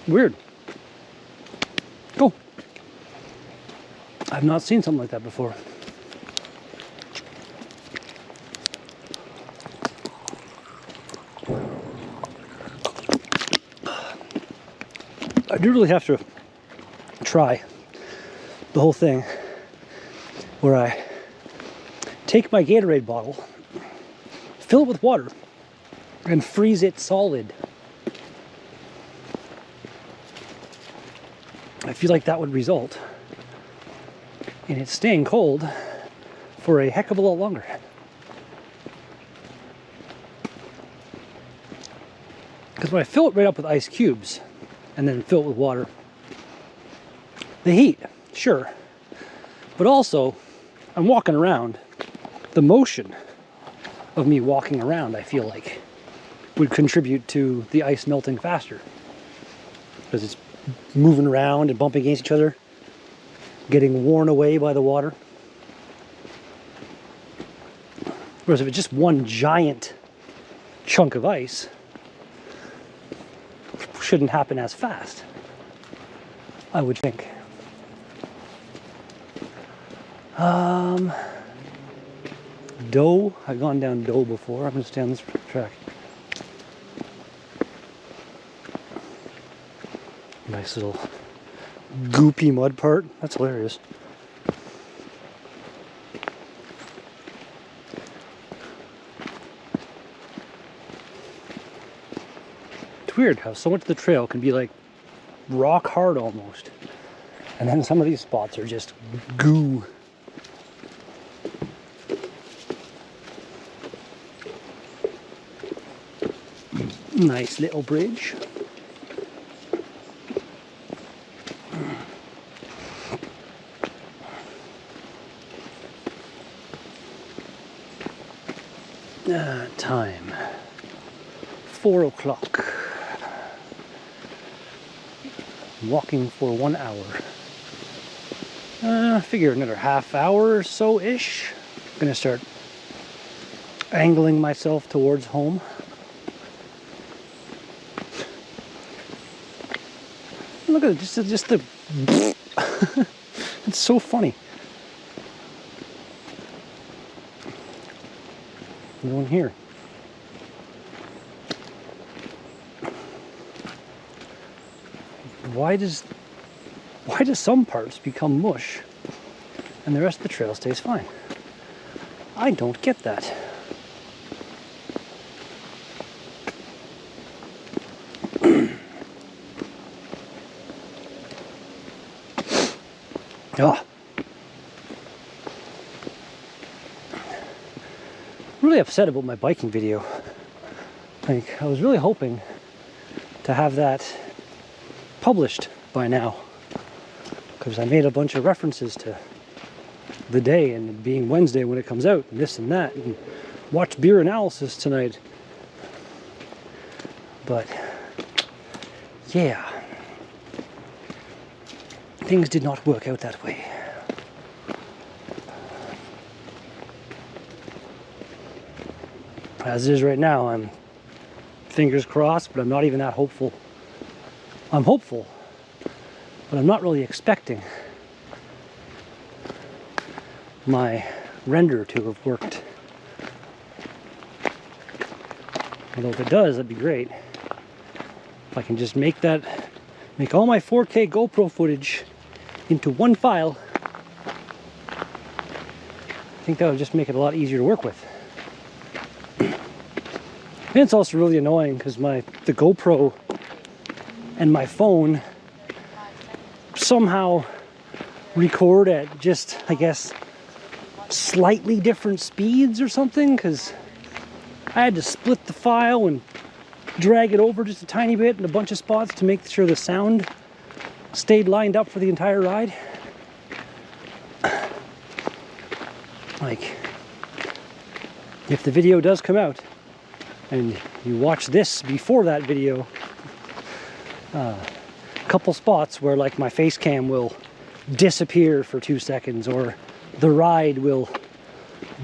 Weird. Cool. I've not seen something like that before. I do really have to try the whole thing where I take my Gatorade bottle, fill it with water, and freeze it solid. I feel like that would result in it staying cold for a heck of a lot longer. Because when I fill it right up with ice cubes and then fill it with water, the heat, sure, but also I'm walking around. The motion of me walking around, I feel like, would contribute to the ice melting faster. Because it's moving around and bumping against each other, getting worn away by the water. Whereas if it's just one giant chunk of ice, it shouldn't happen as fast, I would think. Doe. I've gone down Doe before. I'm going to stay on this track. Nice little goopy mud part. That's hilarious. It's weird how so much of the trail can be like rock hard almost. And then some of these spots are just goo. Nice little bridge. Time 4 o'clock. Walking for 1 hour. I figure another half hour or so ish. I'm gonna start angling myself towards home. Look at it, just the it's so funny. No one here. Why does some parts become mush and the rest of the trail stays fine? I don't get that. Oh. I'm really upset about my biking video. Like, I was really hoping to have that published by now, because I made a bunch of references to the day and it being Wednesday when it comes out and this and that, and watch beer analysis tonight. But yeah, things did not work out that way. As it is right now, I'm fingers crossed, but I'm not even that hopeful. I'm hopeful, but I'm not really expecting my render to have worked. Although if it does, that'd be great. If I can just make all my 4K GoPro footage into one file, I think that would just make it a lot easier to work with. And it's also really annoying because the GoPro and my phone somehow record at just, I guess, slightly different speeds or something, because I had to split the file and drag it over just a tiny bit in a bunch of spots to make sure the sound stayed lined up for the entire ride. Like, if the video does come out and you watch this before that video, a couple spots where like my face cam will disappear for 2 seconds, or the ride will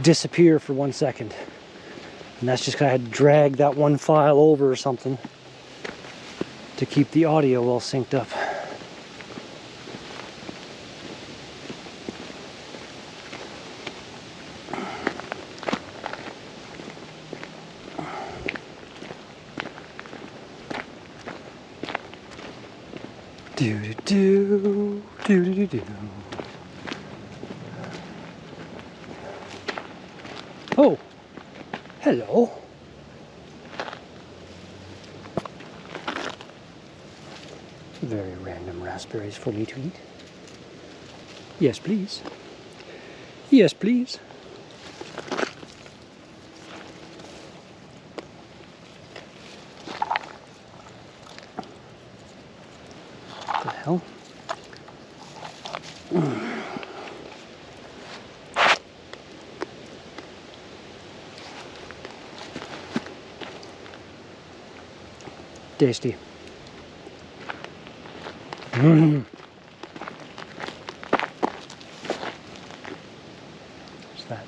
disappear for 1 second. And that's just because I had to drag that one file over or something to keep the audio all synced up. Do do do do do do do. Oh, hello. Very random raspberries for me to eat. Yes, please. Yes, please. What the hell? Tasty. There's that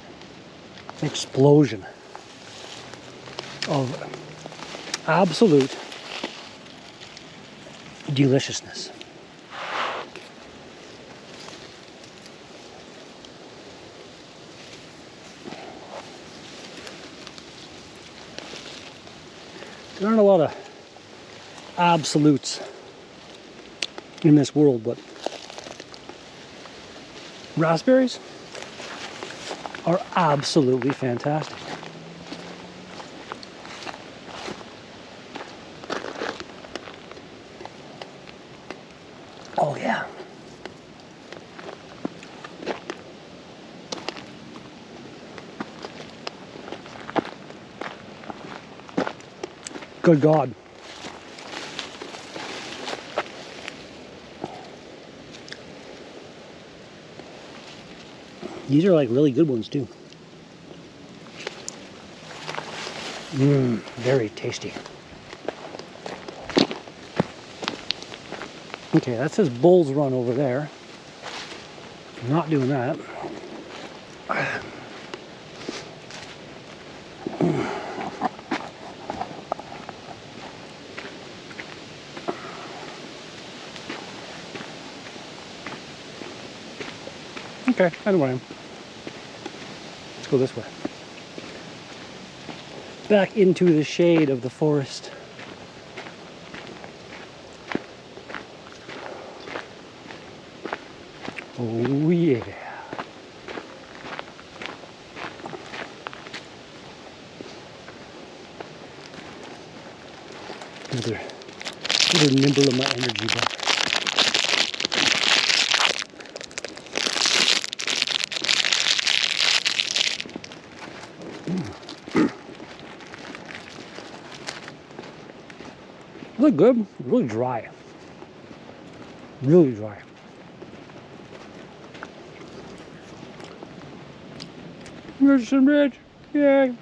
explosion of absolute deliciousness. There aren't a lot of absolutes in this world, but raspberries are absolutely fantastic. Oh yeah. Good God. These are like really good ones too. Very tasty. Okay, that says Bull's Run over there. I'm not doing that. Okay, I know where I am. Let's go this way. Back into the shade of the forest. Oh yeah. Another nibble of my energy bar. Really good, really dry. Really dry. There's some rich. Yay.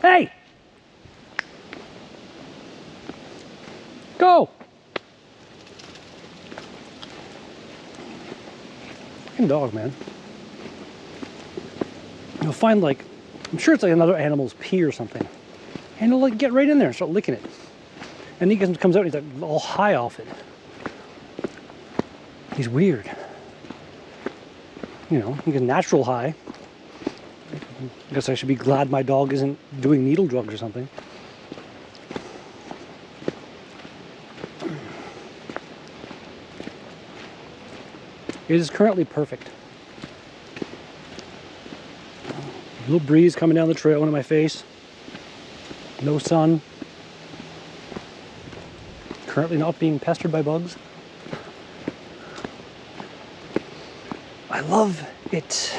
Hey! Go! Fucking dog, man. You'll find like, I'm sure it's like another animal's pee or something. And he'll like get right in there and start licking it. And he comes out and he's like all high off it. He's weird. You know, he gets natural high. I guess I should be glad my dog isn't doing needle drugs or something. It is currently perfect. A little breeze coming down the trail into my face. No sun. Currently not being pestered by bugs. I love it.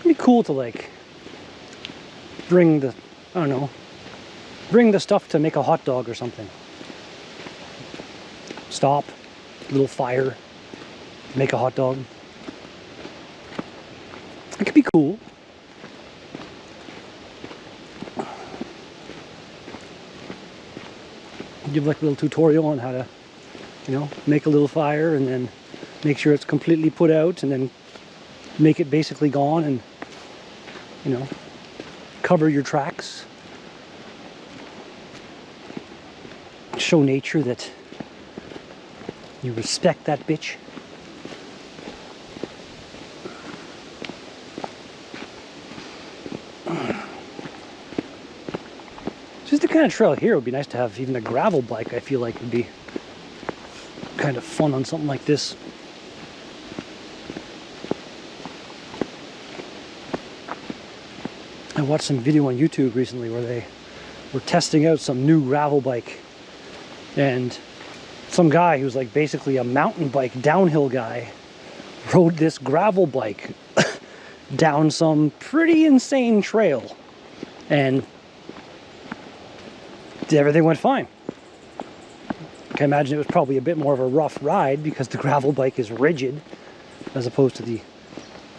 It'd be cool to like bring the, I don't know, bring the stuff to make a hot dog or something. Stop, little fire, make a hot dog. It could be cool. give like a little tutorial on how to, you know, make a little fire and then make sure it's completely put out and then make it basically gone and, you know, cover your tracks. Show nature that you respect that bitch. Just the kind of trail here would be nice to have. Even a gravel bike, I feel like, would be kind of fun on something like this. I watched some video on YouTube recently where they were testing out some new gravel bike, and some guy who's like basically a mountain bike downhill guy rode this gravel bike down some pretty insane trail, and everything went fine. I can imagine it was probably a bit more of a rough ride because the gravel bike is rigid as opposed to the,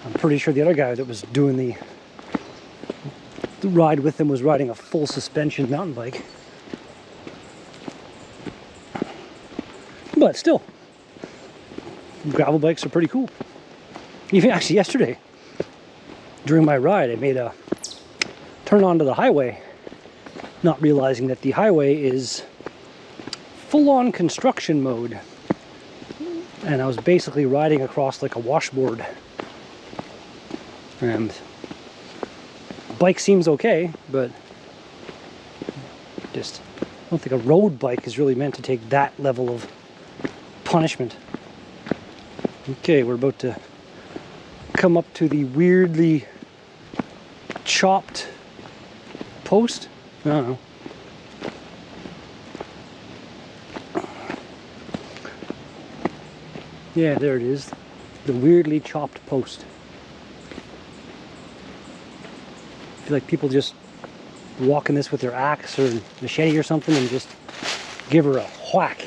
I'm pretty sure the other guy that was doing the ride with him was riding a full suspension mountain bike. But still, gravel bikes are pretty cool. Even actually yesterday, during my ride, I made a turn onto the highway, not realizing that the highway is full-on construction mode. And I was basically riding across like a washboard. And bike seems okay, but just I don't think a road bike is really meant to take that level of punishment. Okay, we're about to come up to the weirdly chopped post. I don't know. Yeah, there it is. The weirdly chopped post. I feel like people just walk in this with their axe or machete or something and just give her a whack.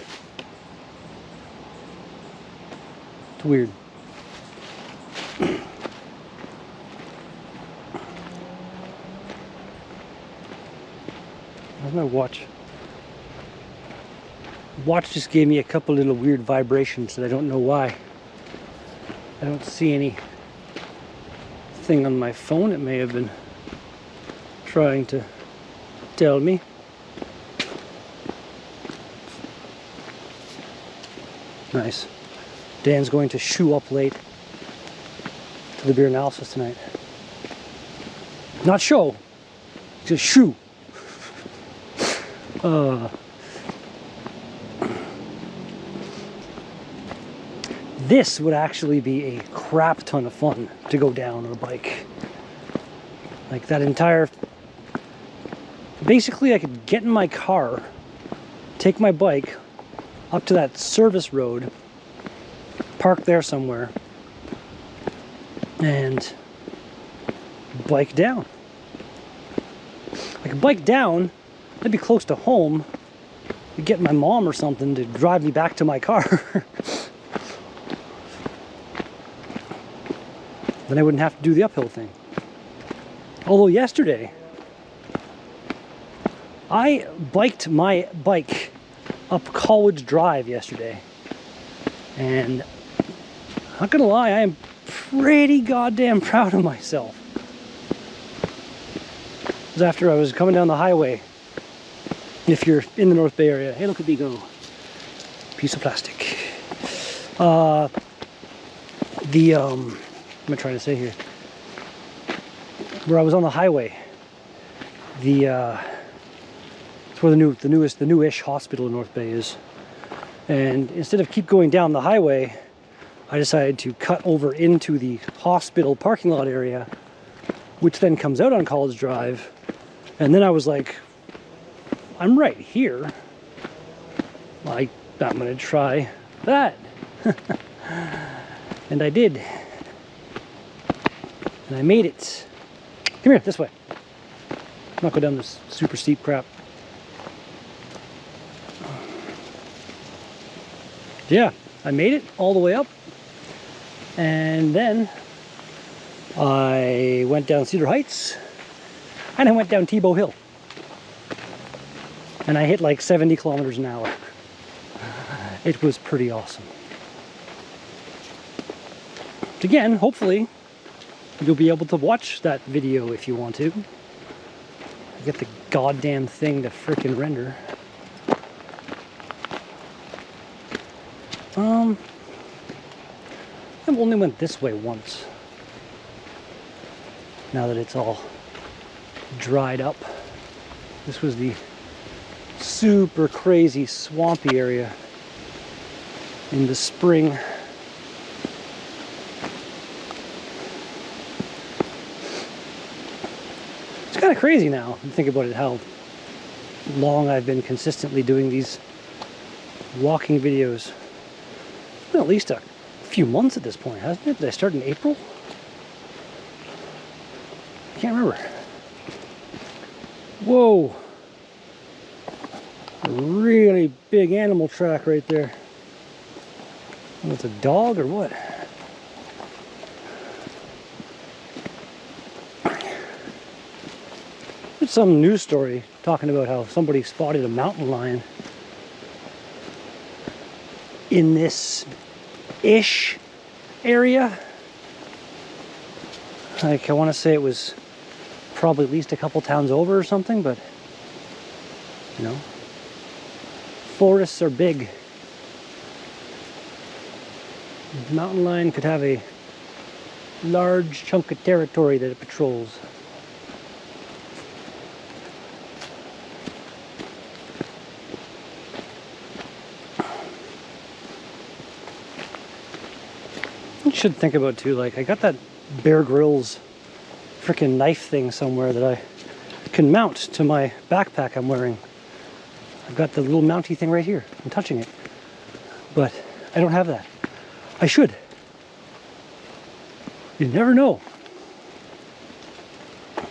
It's weird. Where's my watch? Watch just gave me a couple little weird vibrations that I don't know why. I don't see any thing on my phone. It may have been trying to tell me. Nice. Dan's going to shoe up late to the beer analysis tonight. Not show, just shoe. This would actually be a crap ton of fun to go down on a bike. Like that entire... Basically, I could get in my car, take my bike up to that service road, park there somewhere, and bike down. I could bike down, I'd be close to home, I'd get my mom or something to drive me back to my car. Then I wouldn't have to do the uphill thing. Although yesterday, I biked my bike up College Drive yesterday. And I'm not gonna lie, I am pretty goddamn proud of myself. It was after I was coming down the highway. If you're in the North Bay area, hey, look at me go. Piece of plastic. What am I trying to say here? Where I was on the highway, it's where the newish hospital in North Bay is. And instead of keep going down the highway, I decided to cut over into the hospital parking lot area, which then comes out on College Drive. And then I was like, I'm right here. I'm gonna try that. And I did. And I made it. Come here, this way. Not go down this super steep crap. Yeah, I made it all the way up. And then I went down Cedar Heights and I went down Tebow Hill. And I hit like 70 kilometers an hour. It was pretty awesome. Again, hopefully, you'll be able to watch that video if you want to. Get the goddamn thing to frickin' render. I've only went this way once. Now that it's all dried up. This was the super crazy swampy area in the spring. It's kind of crazy now to think about it, how long I've been consistently doing these walking videos. It's been at least a few months at this point, hasn't it? Did I start in April? I can't remember. Whoa! A really big animal track right there. It's a dog or what? There's some news story talking about how somebody spotted a mountain lion in this ish area. Like, I want to say it was probably at least a couple towns over or something, but you know, forests are big. Mountain lion could have a large chunk of territory that it patrols. You should think about too, like, I got that Bear Grylls freaking knife thing somewhere that I can mount to my backpack I'm wearing. I've got the little mounty thing right here. I'm touching it. But I don't have that. I should. You never know. I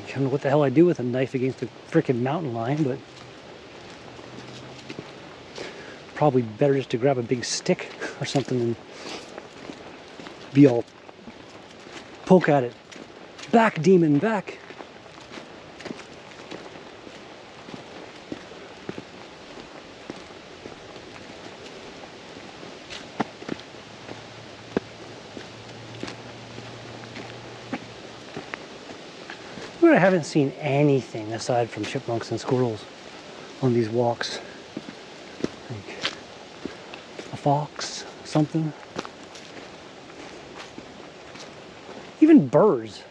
don't know what the hell I do with a knife against a freaking mountain lion, but probably better just to grab a big stick or something and be all poke at it. Back, demon, back. But I haven't seen anything aside from chipmunks and squirrels on these walks. Like a fox, something. Even birds.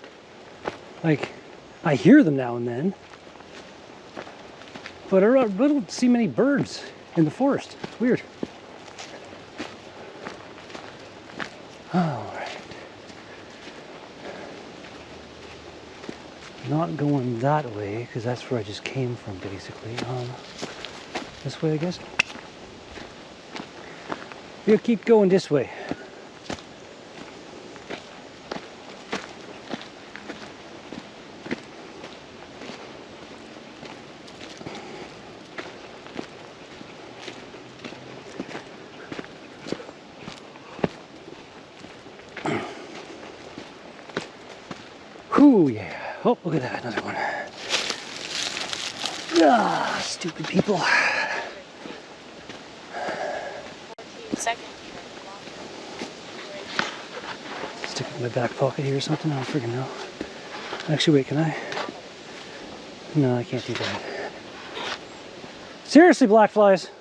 Like, I hear them now and then, but I don't see many birds in the forest. It's weird. All right. Not going that way, because that's where I just came from, basically. This way, I guess. We'll keep going this way. Ooh, yeah. Oh, look at that, another one. Ah, stupid people. 14 seconds. Stick it in my back pocket here or something? I don't freaking know. Actually, wait, can I? No, I can't do that. Seriously, black flies.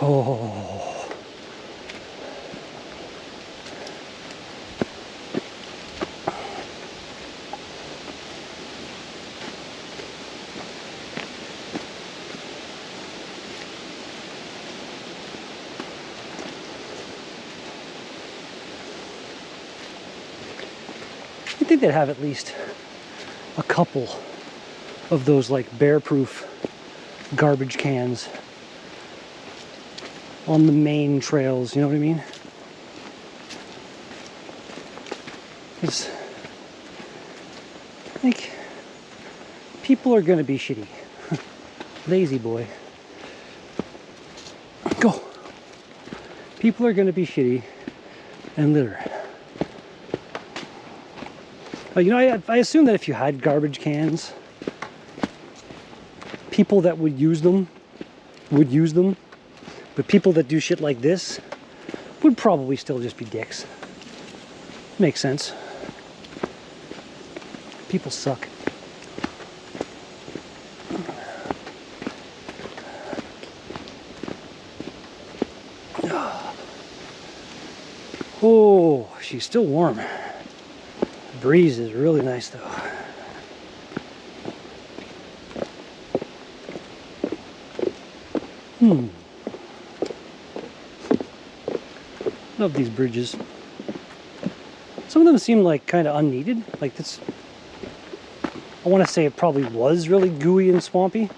Oh. I think they'd have at least a couple of those like bear-proof garbage cans on the main trails, you know what I mean? It's like people are gonna be shitty. Lazy boy. Go. People are gonna be shitty and litter. You know, I assume that if you had garbage cans, people that would use them, but people that do shit like this would probably still just be dicks. Makes sense. People suck. Oh, she's still warm. The breeze is really nice though. Love these bridges. Some of them seem like kind of unneeded. Like this, I want to say it probably was really gooey and swampy,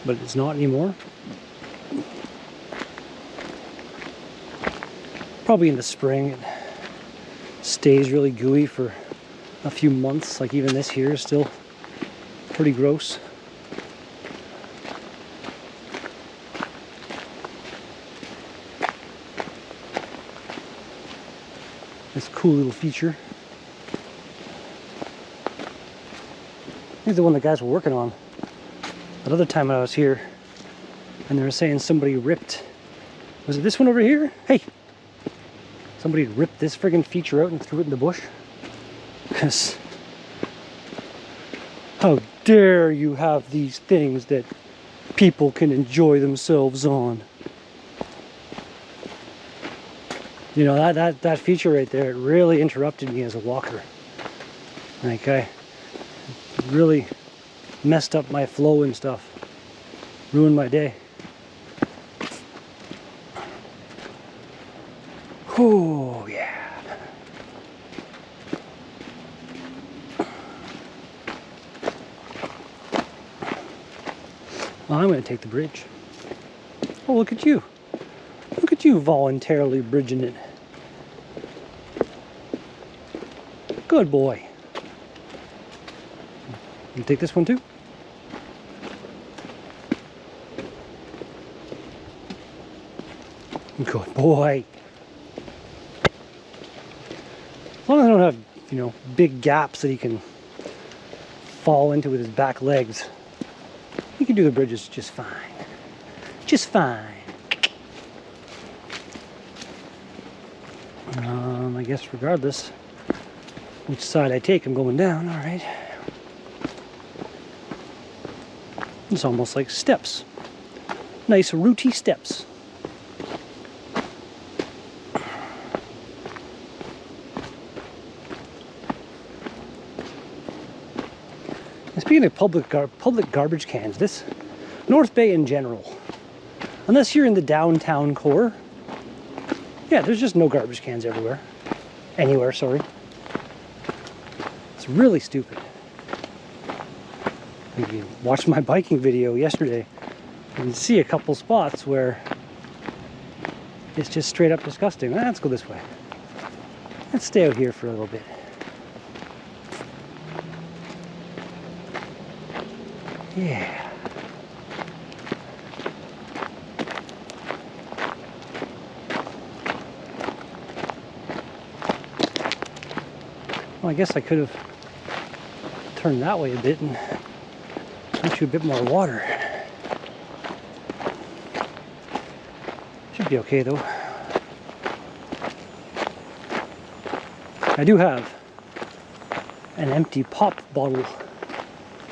but it's not anymore. Probably in the spring it stays really gooey for a few months. Like even this here is still pretty gross. This cool little feature. Here's the one the guys were working on. Another time I was here, and they were saying somebody ripped. Was it this one over here? Hey, somebody ripped this friggin' feature out and threw it in the bush. Because how dare you have these things that people can enjoy themselves on? You know, that feature right there, it really interrupted me as a walker. Like, I really messed up my flow and stuff. Ruined my day. Oh, yeah. Well, I'm going to take the bridge. Oh, look at you. Look at you voluntarily bridging it. Good boy. You take this one too? Good boy. As long as I don't have, you know, big gaps that he can fall into with his back legs, he can do the bridges just fine. Just fine. I guess regardless which side I take, I'm going down, all right. It's almost like steps. Nice rooty steps. And speaking of public garbage cans, this North Bay in general, unless you're in the downtown core, yeah, there's just no garbage cans everywhere. Anywhere, sorry. It's really stupid. If you watched my biking video yesterday, you can see a couple spots where it's just straight up disgusting. Let's go this way. Let's stay out here for a little bit. Yeah. Well, I guess I could have turned that way a bit and went you a bit more water. Should be okay though. I do have an empty pop bottle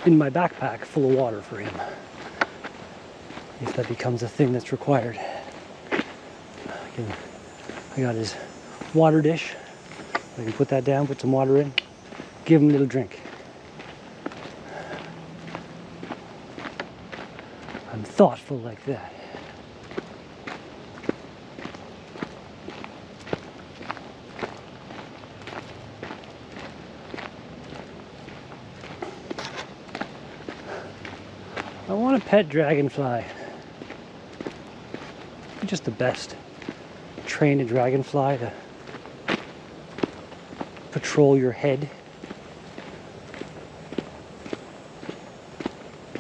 in my backpack full of water for him, if that becomes a thing that's required. I got his water dish. I can put that down, put some water in, give him a little drink. I'm thoughtful like that. I want to pet dragonfly. You're just the best. Train a dragonfly to patrol your head.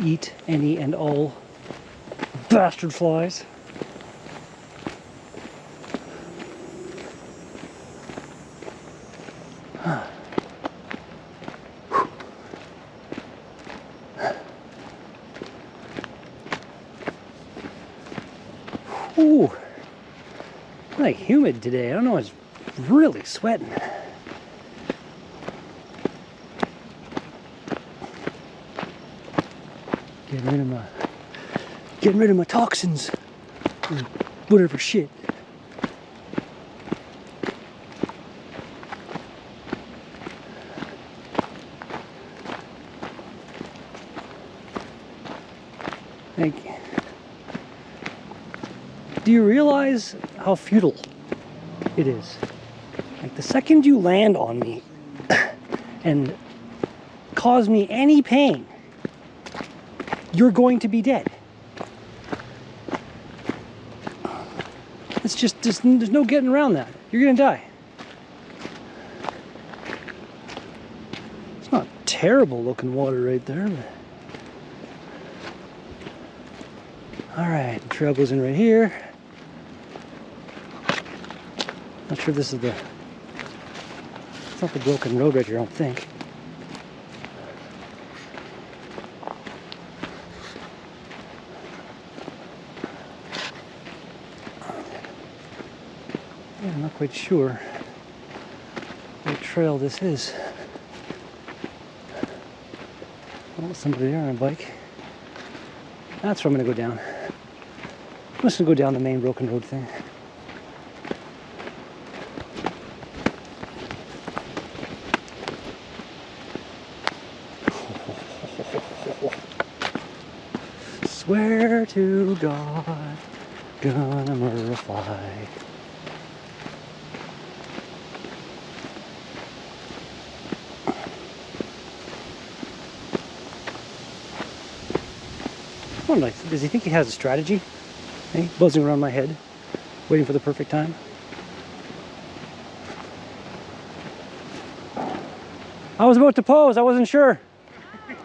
Eat any and all bastard flies. Ooh, like humid today. I don't know, it's really sweating. Getting rid of my toxins and whatever shit. Like, do you realize how futile it is? Like, the second you land on me and cause me any pain, you're going to be dead. It's just, there's no getting around that. You're gonna die. It's not terrible looking water right there, but... All right, the trail goes in right here. Not sure if this is the... It's not the broken road right here, I don't think. Yeah, I'm not quite sure what trail this is. Oh, somebody there on a bike. That's where I'm gonna go down. I'm just gonna go down the main broken road thing. Swear to God, gonna murder a fly. I wonder, like, does he think he has a strategy? Hey, buzzing around my head, waiting for the perfect time. I was about to pose, I wasn't sure. Well,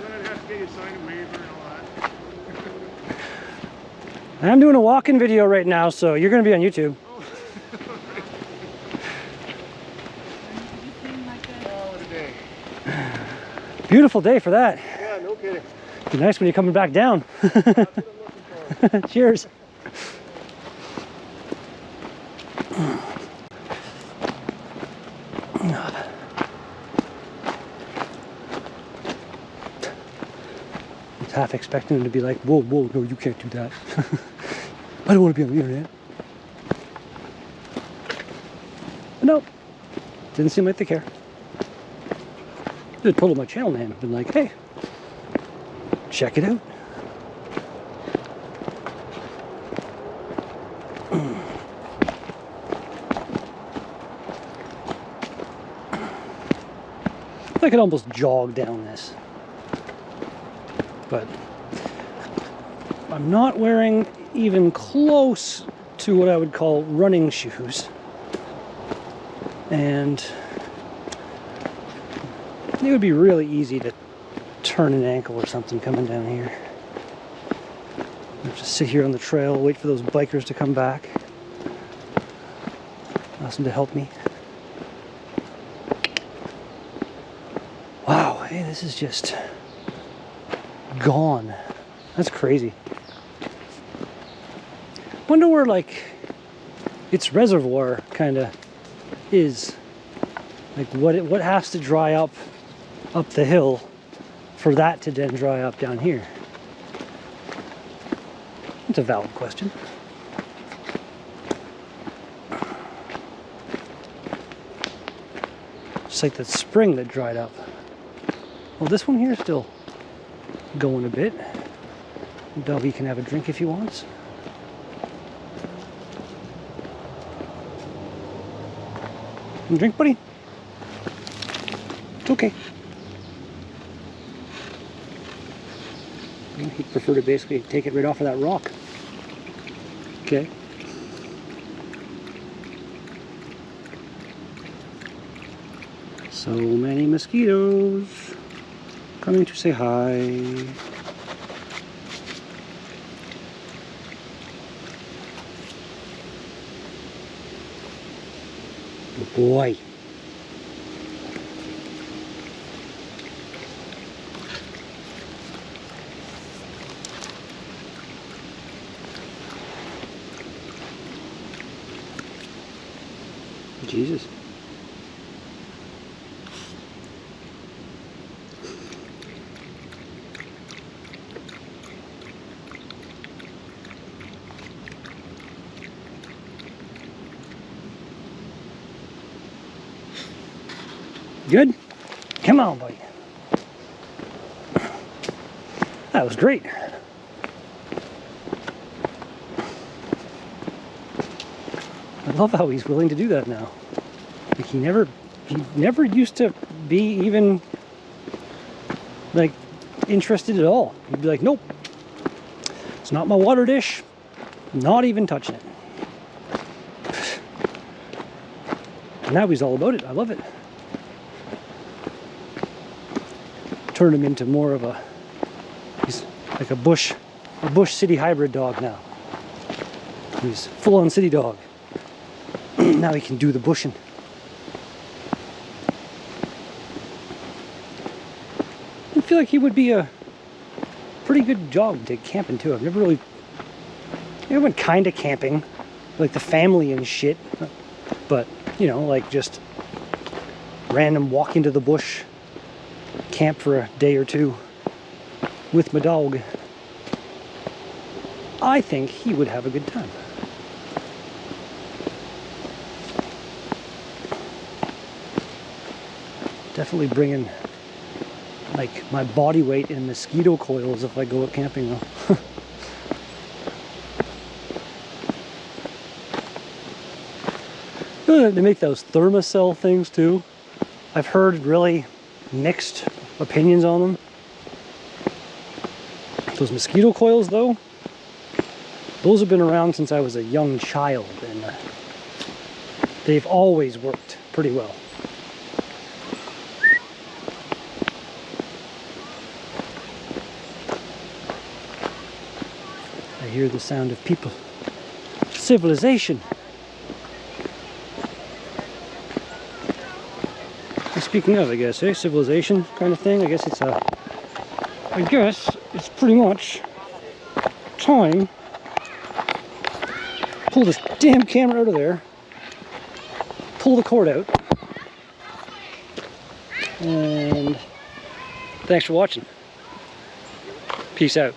then I'd have to get you to sign a waiver and all that. I'm doing a walk-in video right now, so you're going to be on YouTube. Oh, what a day. Beautiful day for that. Yeah, no kidding. Be nice when you're coming back down. That's what I'm looking for. Cheers. I was half expecting him to be like, whoa, whoa, no, you can't do that. I don't want to be on the internet. But no, didn't seem like they care. Just pulled up my channel name and been like, hey, check it out. I could almost jog down this, but I'm not wearing even close to what I would call running shoes, and it would be really easy to turn an ankle or something coming down here. I have to sit here on the trail, wait for those bikers to come back, ask them to help me. Wow, hey, this is just gone. That's crazy. Wonder where, like, its reservoir kind of is. Like, what has to dry up the hill for that to then dry up down here? It's a valid question. Just like that spring that dried up. Well, this one here is still going a bit. Doggy can have a drink if he wants. You drink, buddy? It's okay. He'd prefer to basically take it right off of that rock. Okay. So many mosquitoes coming to say hi. Good boy. Jesus. Good? Come on, buddy. That was great. I love how he's willing to do that now. Like he never used to be even like interested at all. He'd be like, nope, it's not my water dish, not even touching it. And now he's all about it. I love it. Turned him into more of he's like a bush city hybrid dog now. He's full-on city dog. Now he can do the bushing. I feel like he would be a pretty good dog to take camping too. I've never really, I went kind of camping, like the family and shit, but you know, like just random walk into the bush, camp for a day or two with my dog. I think he would have a good time. Definitely bringing like my body weight in mosquito coils if I go out camping though. They make those thermocell things too. I've heard really mixed opinions on them. Those mosquito coils though, those have been around since I was a young child, and they've always worked pretty well. I hear the sound of people. Civilization. Speaking of, I guess, civilization kind of thing. I guess it's pretty much time. Pull this damn camera out of there. Pull the cord out. And thanks for watching. Peace out.